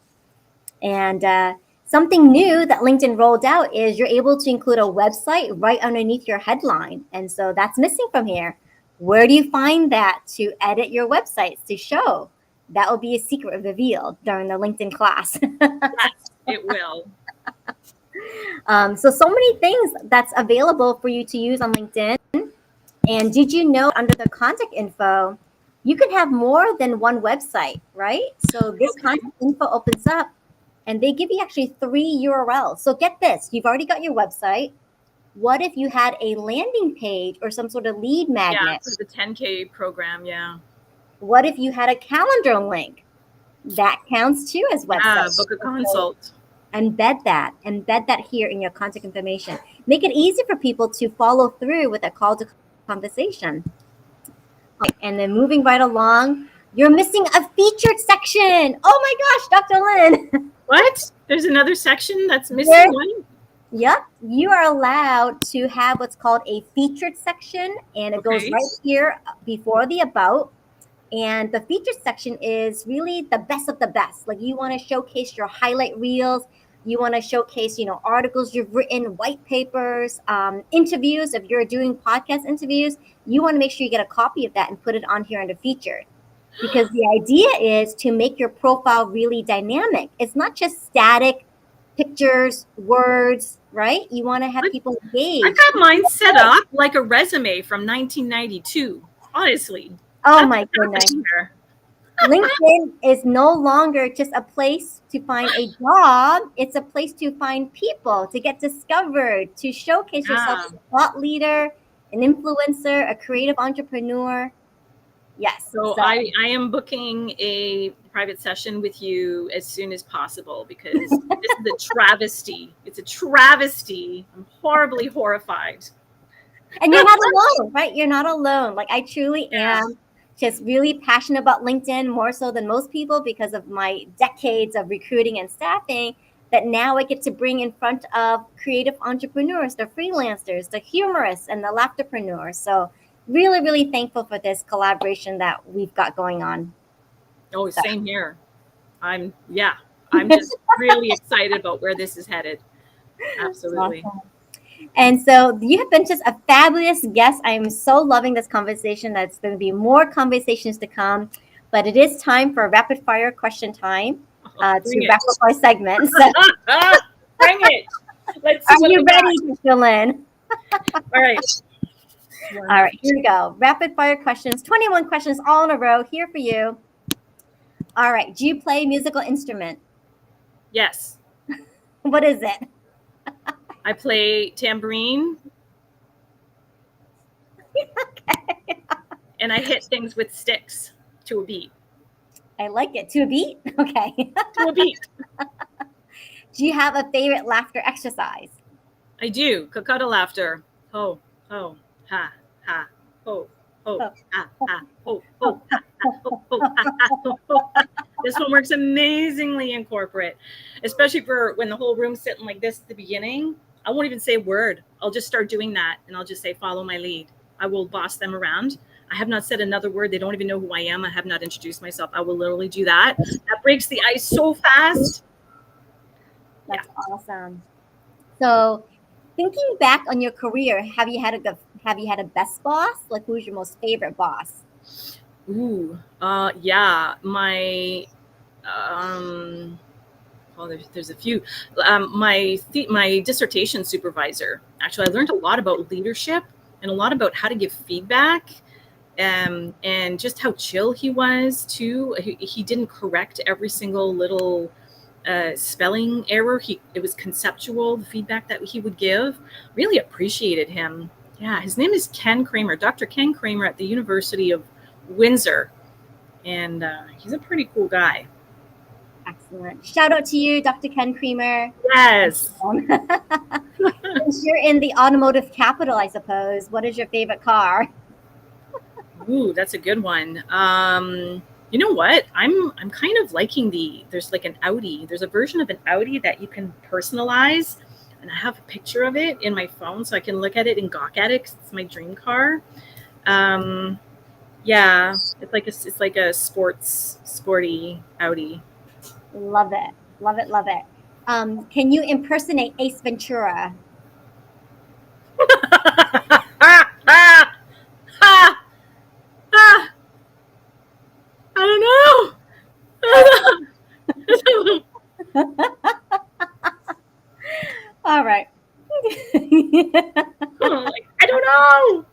And something new that LinkedIn rolled out is you're able to include a website right underneath your headline. And so that's missing from here. Where do you find that to edit your websites to show? That will be a secret revealed during the LinkedIn class. Yes, it will. So many things that's available for you to use on LinkedIn. And did you know under the contact info, you can have more than one website, right? So this contact info opens up and they give you actually 3 URLs. So get this, you've already got your website. What if you had a landing page or some sort of lead magnet? Yeah, for the 10K program, yeah. What if you had a calendar link? That counts too as website. Yeah, book a consult. Embed that here in your contact information. Make it easy for people to follow through with a call to conversation. And then moving right along, you're missing a featured section. Oh my gosh, Dr. Lynn. What? There's another section that's missing one? Yep. You are allowed to have what's called a featured section, and it goes right here before the about. And the featured section is really the best of the best. Like you want to showcase your highlight reels. You want to showcase, articles you've written, white papers, interviews. If you're doing podcast interviews, you want to make sure you get a copy of that and put it on here under featured. Because the idea is to make your profile really dynamic. It's not just static pictures, words, right? You want to have people engage. I got mine set up like a resume from 1992, honestly. Oh my goodness. LinkedIn is no longer just a place to find a job. It's a place to find people, to get discovered, to showcase yourself as a thought leader, an influencer, a creative entrepreneur. Yes. So I am booking a private session with you as soon as possible because this is a travesty. It's a travesty. I'm horribly horrified. And you're not alone, right? You're not alone. Like I truly am just really passionate about LinkedIn more so than most people because of my decades of recruiting and staffing, that now I get to bring in front of creative entrepreneurs, the freelancers, the humorists, and the laughterpreneurs. So really, really thankful for this collaboration that we've got going on. Oh, same here. I'm just really excited about where this is headed. Absolutely. Awesome. And so you have been just a fabulous guest. I am so loving this conversation. That's going to be more conversations to come, but it is time for rapid fire question time to wrap up our segment. So. Bring it. Let's see. Are you ready, Dr. Lynn? All right. All right, here we go. Rapid fire questions, 21 questions all in a row here for you. All right. Do you play a musical instrument? Yes. What is it? I play tambourine. Okay. And I hit things with sticks to a beat. I like it. To a beat? Okay. To a beat. Do you have a favorite laughter exercise? I do. Kakata laughter. Ho, ho, ha, ha, ho, ho, ha, ha, ho, ho, ha, ha, ho, ho, ha, ha, ho, ho. This one works amazingly in corporate, especially for when the whole room's sitting like this at the beginning. I won't even say a word. I'll just start doing that, and I'll just say, follow my lead. I will boss them around. I have not said another word. They don't even know who I am. I have not introduced myself. I will literally do that. That breaks the ice so fast. That's awesome. So thinking back on your career, have you had a best boss? Like, who's your most favorite boss? Ooh, yeah, my, there's a few. My dissertation supervisor. Actually, I learned a lot about leadership and a lot about how to give feedback And just how chill he was too. He didn't correct every single little spelling error. It was conceptual, the feedback that he would give. Really appreciated him. Yeah, his name is Ken Kramer, Dr. Ken Kramer at the University of Windsor. And he's a pretty cool guy. Excellent. Shout out to you, Dr. Ken Kramer. Yes. Since you're in the automotive capital, I suppose, what is your favorite car? Ooh, that's a good one. You know what? I'm kind of liking there's like an Audi. There's a version of an Audi that you can personalize, and I have a picture of it in my phone so I can look at it and gawk at it 'cause it's my dream car. Yeah, it's like a sporty Audi. Love it. Love it. Love it. Can you impersonate Ace Ventura? I don't know. All right. I don't know.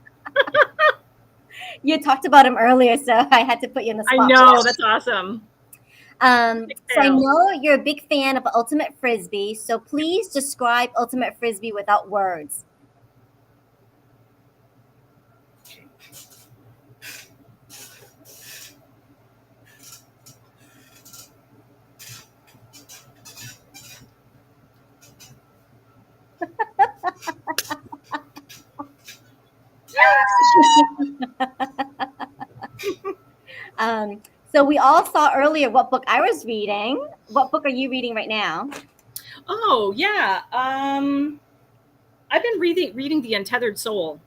You talked about him earlier, so I had to put you in the spot. I know, that's awesome. So I know you're a big fan of Ultimate Frisbee, so please describe Ultimate Frisbee without words. So we all saw earlier what book I was reading. What book are you reading right now? Oh yeah, I've been reading The Untethered Soul.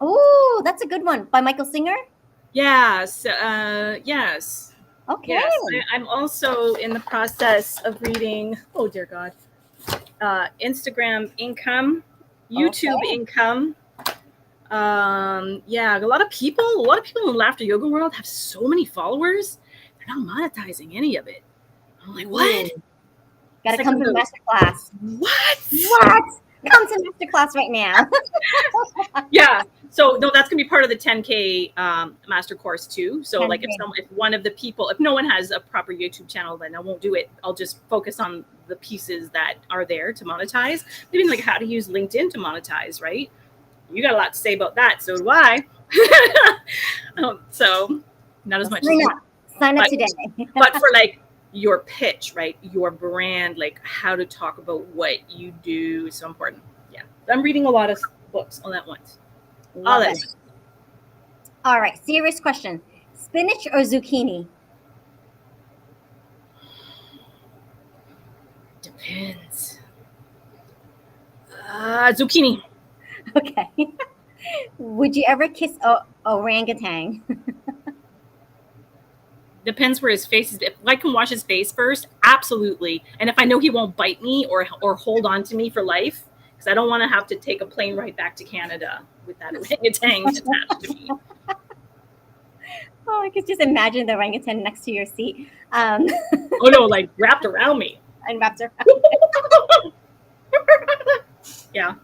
Oh, that's a good one, by Michael Singer. Yes, yes. Okay. Yes, I'm also in the process of reading. Oh dear God, Instagram income, YouTube income. Yeah, a lot of people in the laughter yoga world have so many followers. They're not monetizing any of it. I'm like, what? Got to come to the master class. What? Come to master class right now. Yeah. So no, that's gonna be part of the 10K master course too. So 10K. Like if one of the people, if no one has a proper YouTube channel, then I won't do it. I'll just focus on the pieces that are there to monetize. Maybe like how to use LinkedIn to monetize, right? You got a lot to say about that. So do I. So not as much. Sign up today. But for like your pitch, right? Your brand, like how to talk about what you do is so important. Yeah. I'm reading a lot of books on that once. Love it. All right. Serious question. Spinach or zucchini? Depends. Zucchini. Okay. Would you ever kiss a orangutan? Depends where his face is. If I can wash his face first, absolutely. And if I know he won't bite me or hold on to me for life, because I don't want to have to take a plane right back to Canada with that orangutan attached to me. Oh, I could just imagine the orangutan next to your seat. Oh no, like wrapped around me. And wrapped around. Yeah.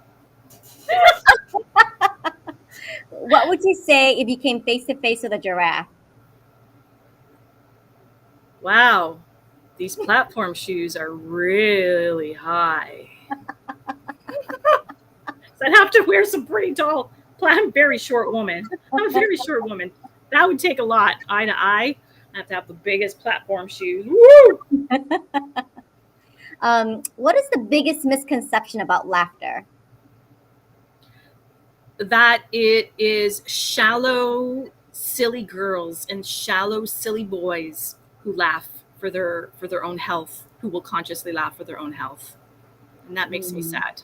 What would you say if you came face to face with a giraffe? Wow, these platform shoes are really high. So I'd have to wear some pretty tall. I'm a very short woman. I'm a very short woman. That would take a lot, eye to eye. I have to have the biggest platform shoes. Woo! What is the biggest misconception about laughter? That it is shallow, silly girls and shallow, silly boys who laugh for their own health, who will consciously laugh for their own health. And that makes me sad,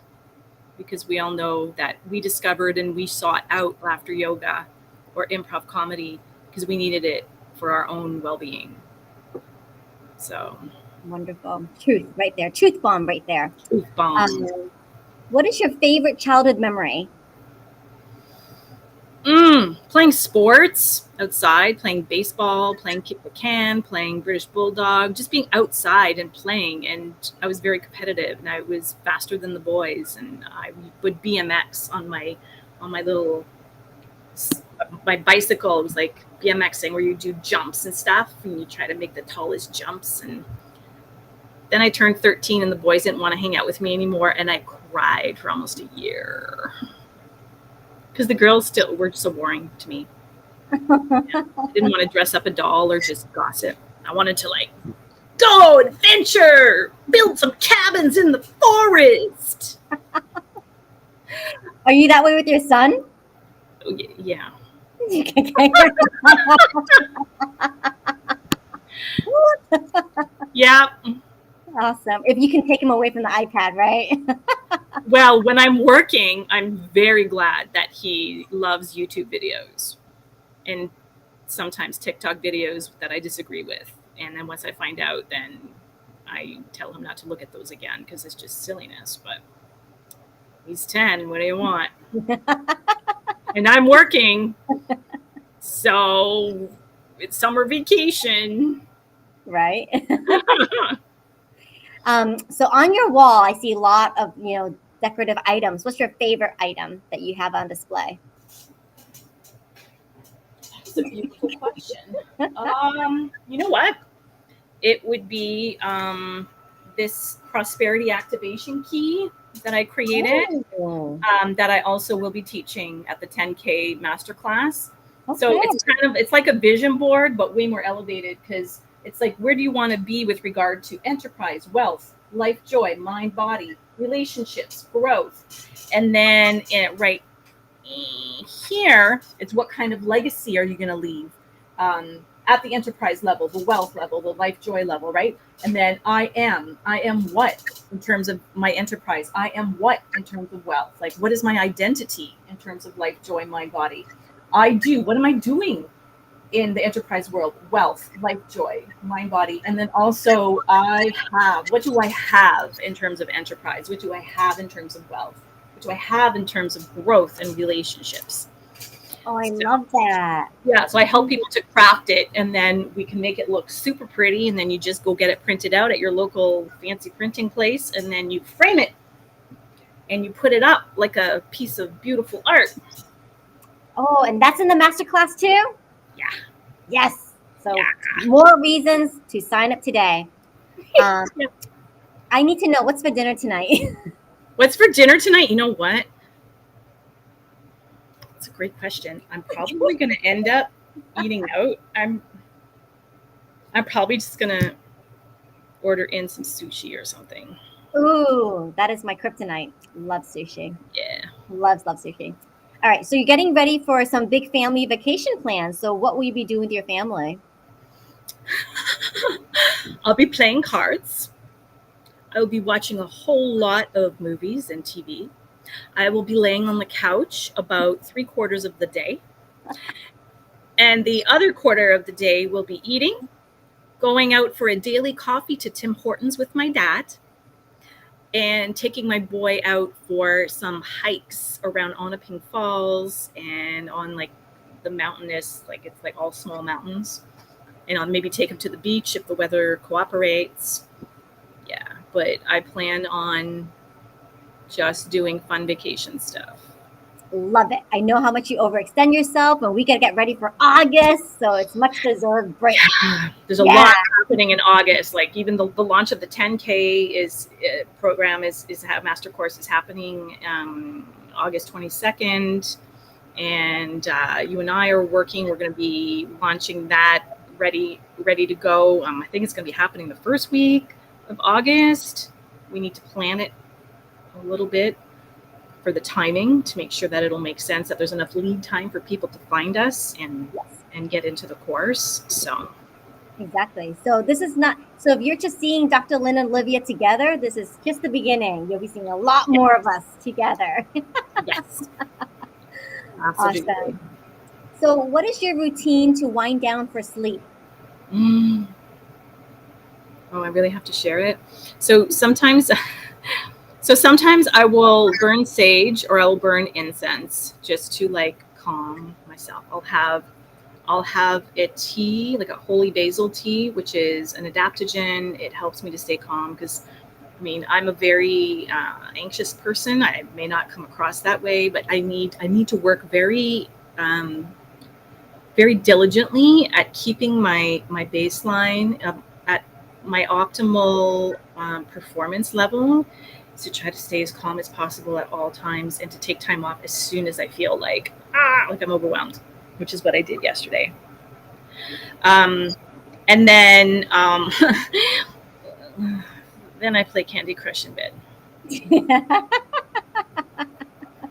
because we all know that we discovered and we sought out laughter yoga or improv comedy because we needed it for our own well-being. So wonderful. Truth right there. Truth bomb right there. Truth bomb. What is your favorite childhood memory? Playing sports outside, playing baseball, playing kick the can, playing British Bulldog, just being outside and playing. And I was very competitive, and I was faster than the boys, and I would BMX on my little my bicycle was like BMXing, where you do jumps and stuff, and you try to make the tallest jumps. And then I turned 13, and the boys didn't want to hang out with me anymore, and I cried for almost a year because the girls still were so boring to me. I didn't want to dress up a doll or just gossip. I wanted to like go adventure, build some cabins in the forest. Are you that way with your son? Oh, yeah. Yeah. Awesome. If you can take him away from the iPad, right? Well, when I'm working, I'm very glad that he loves YouTube videos and sometimes TikTok videos that I disagree with. And then once I find out, then I tell him not to look at those again because it's just silliness. But he's 10. What do you want? And I'm working. So it's summer vacation. Right. So on your wall, I see a lot of, decorative items. What's your favorite item that you have on display? That's a beautiful question. You know what? It would be this prosperity activation key that I created, that I also will be teaching at the 10K masterclass. Okay. So it's like a vision board, but way more elevated, because it's like, where do you want to be with regard to enterprise, wealth, life, joy, mind, body, relationships, growth. And then right here, it's what kind of legacy are you going to leave at the enterprise level, the wealth level, the life, joy level, right? And then I am what in terms of my enterprise? I am what in terms of wealth? Like, what is my identity in terms of life, joy, mind, body? What am I doing in the enterprise world? Wealth, life, joy, mind, body. And then also what do I have in terms of enterprise? What do I have in terms of wealth? What do I have in terms of growth and relationships? Oh, I love that. Yeah, so I help people to craft it, and then we can make it look super pretty, and then you just go get it printed out at your local fancy printing place, and then you frame it, and you put it up like a piece of beautiful art. Oh, and that's in the masterclass too? Yeah. Yes. So more reasons to sign up today. I need to know, what's for dinner tonight? What's for dinner tonight? You know what? That's a great question. I'm probably going to end up eating out. I'm probably just going to order in some sushi or something. Ooh, that is my kryptonite. Love sushi. Yeah. Love sushi. All right, so you're getting ready for some big family vacation plans. So what will you be doing with your family? I'll be playing cards. I'll be watching a whole lot of movies and TV. I will be laying on the couch about 3/4 of the day. And the other quarter of the day will be eating, going out for a daily coffee to Tim Hortons with my dad, and taking my boy out for some hikes around Onaping Falls and on like the mountainous, like it's like all small mountains. And I'll maybe take him to the beach if the weather cooperates. Yeah, but I plan on just doing fun vacation stuff. Love it. I know how much you overextend yourself, and we got to get ready for August, so it's much deserved break. There's a lot happening in August. Like even the launch of the 10K program is master course is happening August 22nd, and you and I are working. We're going to be launching that ready to go. I think it's going to be happening the first week of August. We need to plan it a little bit for the timing to make sure that it'll make sense, that there's enough lead time for people to find us and get into the course. So exactly. So this is not, so if you're just seeing Dr. Lynn and Olivia together, this is just the beginning. You'll be seeing a lot more of us together. Yes. Absolutely. Awesome. So what is your routine to wind down for sleep? Oh, I really have to share it. So sometimes I will burn sage or I'll burn incense just to like calm myself. I'll have a tea, like a holy basil tea, which is an adaptogen. It helps me to stay calm because, I mean, I'm a very anxious person. I may not come across that way, but I need to work very very diligently at keeping my baseline at my optimal performance level, is to try to stay as calm as possible at all times and to take time off as soon as I feel like I'm overwhelmed, which is what I did yesterday. And then then I play Candy Crush in bed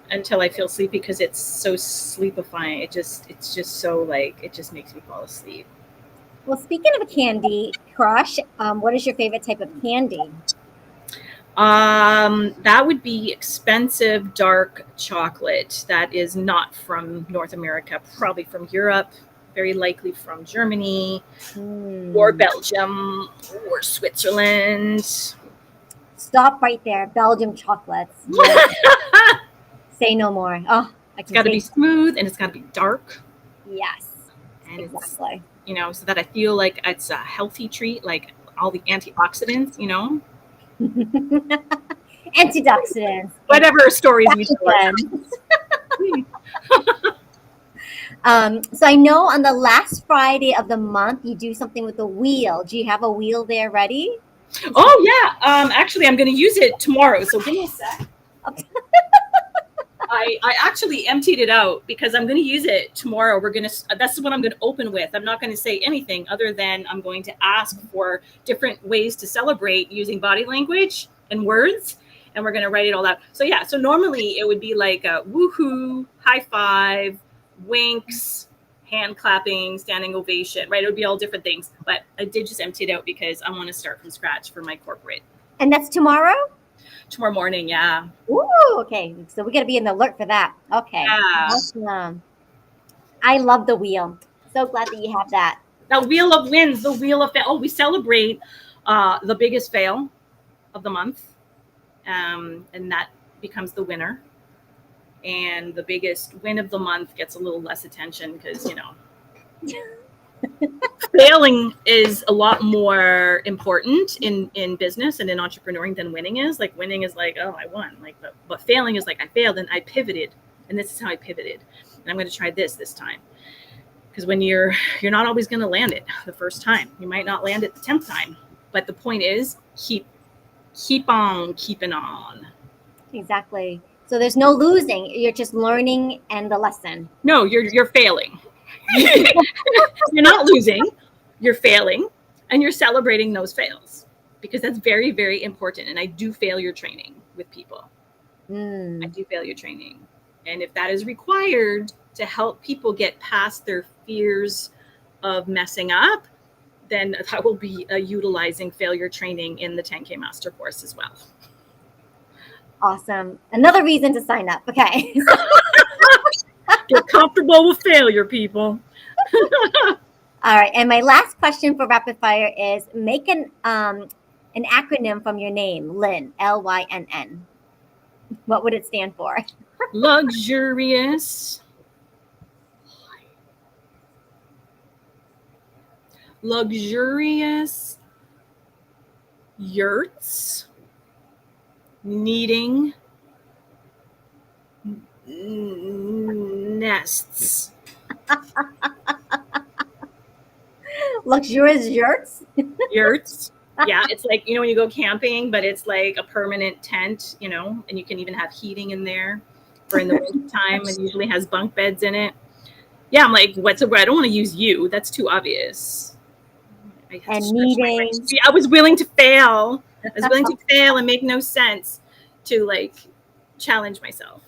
until I feel sleepy, because it's so sleepifying. It's just so like, it just makes me fall asleep. Well, speaking of a Candy Crush, what is your favorite type of candy? That would be expensive dark chocolate that is not from North America, probably from Europe, very likely from Germany or Belgium or Switzerland. Stop right there. Belgium chocolates. Yes. Say no more. Oh, It's got to be smooth and it's got to be dark. Yes, and exactly. It's, you know, so that I feel like it's a healthy treat, like all the antioxidants, you know. Antioxidants. Whatever stories we tell. So I know on the last Friday of the month, you do something with the wheel. Do you have a wheel there ready? Oh, yeah. Actually, I'm going to use it tomorrow. So give me a sec. I actually emptied it out because I'm going to use it tomorrow. That's what I'm going to open with. I'm not going to say anything other than I'm going to ask for different ways to celebrate using body language and words. And we're going to write it all out. So yeah, so normally it would be like a woohoo, high five, winks, hand clapping, standing ovation, right? It would be all different things. But I did just empty it out because I want to start from scratch for my corporate. And that's tomorrow? Tomorrow morning, yeah. Ooh, okay. So we got to be in the alert for that. Okay. Yeah. Awesome. I love the wheel. So glad that you have that. The wheel of wins, the wheel of fail. Oh, we celebrate the biggest fail of the month, and that becomes the winner. And the biggest win of the month gets a little less attention because, you know, failing is a lot more important in business and in entrepreneuring than winning is. Like winning is like, oh, I won. Like, but failing is like I failed and I pivoted, and this is how I pivoted. And I'm going to try this time. Because when you're not always going to land it the first time. You might not land it the 10th time. But the point is, keep on keeping on. Exactly. So there's no losing. You're just learning and the lesson. No, you're failing. You're not losing. You're failing, and you're celebrating those fails, because that's very, very important. And I do failure training with people. I do failure training, and if that is required to help people get past their fears of messing up, then I will be utilizing failure training in the 10K Master Course as well. Awesome. Another reason to sign up. Okay. Get comfortable with failure, people. All right. And my last question for rapid fire is make an acronym from your name, Lynn, Lynn. What would it stand for? Luxurious. Luxurious yurts needing nests. Luxurious yurts? Yurts. Yeah, it's like, you know, when you go camping, but it's like a permanent tent, you know, and you can even have heating in there for in the winter time, and usually has bunk beds in it. Yeah, I'm like, what's a word? I don't want to use you. That's too obvious. And needing. I was willing to fail. I was willing to fail and make no sense to like challenge myself.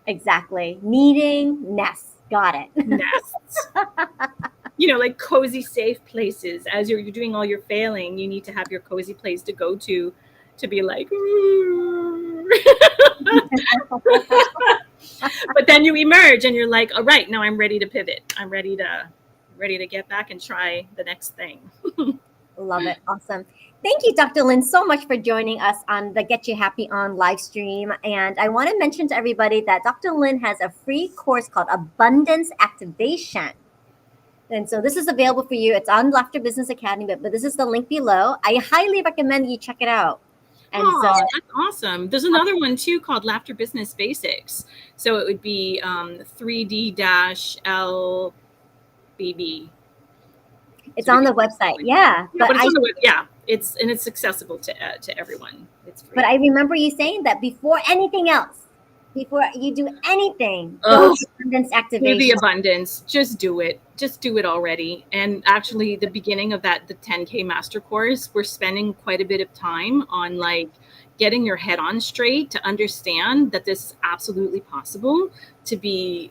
Exactly. Needing nests. Got it. Nests. You know, like cozy, safe places. As you're doing all your failing, you need to have your cozy place to go to be like, but then you emerge and you're like, all right, now I'm ready to pivot. I'm ready to get back and try the next thing. Love it. Awesome. Thank you, Dr. Lynn, so much for joining us on the Get You Happy On live stream. And I want to mention to everybody that Dr. Lynn has a free course called Abundance Activation. And so this is available for you. It's on Laughter Business Academy, but this is the link below. I highly recommend you check it out. And Oh, so that's awesome. There's another one too called Laughter Business Basics. So it would be 3D-LBB. it's on the website. Yeah. Yeah, but it's on the web. Yeah, it's accessible to everyone. It's free. But I remember you saying that before anything else, before you do anything, go Ugh. to abundance Do activation. the abundance. Just do it. Just do it already. And actually, the beginning of the 10K master course, we're spending quite a bit of time on like getting your head on straight to understand that this is absolutely possible to be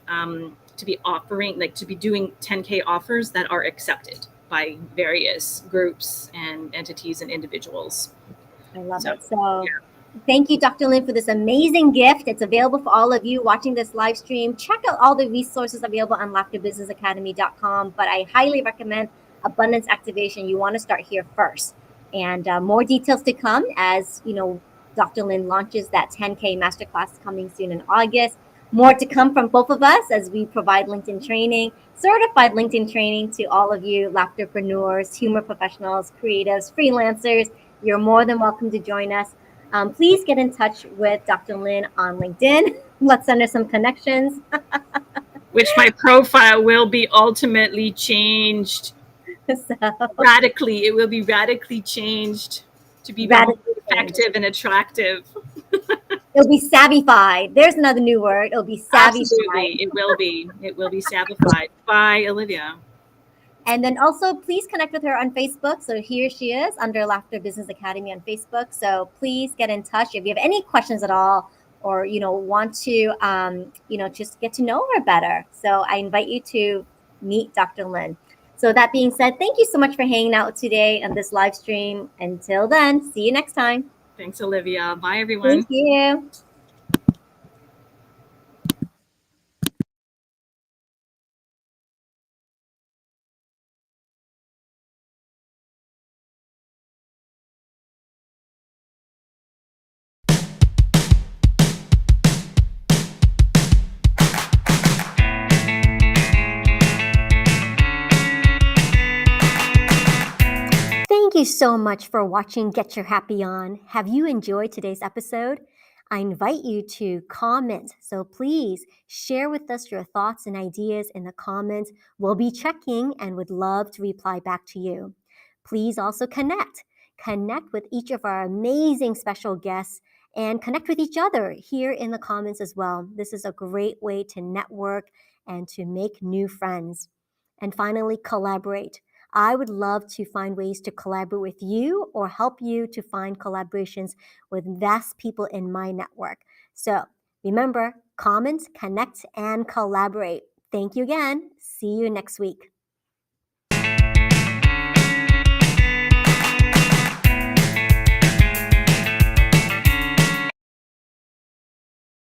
offering, like to be doing 10K offers that are accepted by various groups and entities and individuals. I love it. So thank you, Dr. Lynn, for this amazing gift. It's available for all of you watching this live stream. Check out all the resources available on laughterbusinessacademy.com. But I highly recommend abundance activation. You want to start here first. And more details to come as, Dr. Lynn launches that 10K masterclass coming soon in August. More to come from both of us as we provide LinkedIn training, certified LinkedIn training to all of you laughterpreneurs, humor professionals, creatives, freelancers. You're more than welcome to join us. Please get in touch with Dr. Lynn on LinkedIn. Let's send her some connections. Which my profile will be ultimately changed. So, radically. It will be radically changed to be more effective and attractive. It'll be savvyfied. There's another new word. It'll be savvyfied. Absolutely. It will be. It will be savvyfied by Olivia. And then also please connect with her on Facebook. So here she is under Laughter Business Academy on Facebook. So please get in touch if you have any questions at all, or want to just get to know her better. So I invite you to meet Dr. Lynn. So that being said, thank you so much for hanging out today on this live stream. Until then, see you next time. Thanks, Olivia. Bye, everyone. Thank you. Thank you so much for watching Get Your Happy On. Have you enjoyed today's episode? I invite you to comment. So please share with us your thoughts and ideas in the comments. We'll be checking and would love to reply back to you. Please also connect. Connect with each of our amazing special guests and connect with each other here in the comments as well. This is a great way to network and to make new friends. And finally, collaborate. I would love to find ways to collaborate with you or help you to find collaborations with vast people in my network. So remember, comment, connect, and collaborate. Thank you again. See you next week.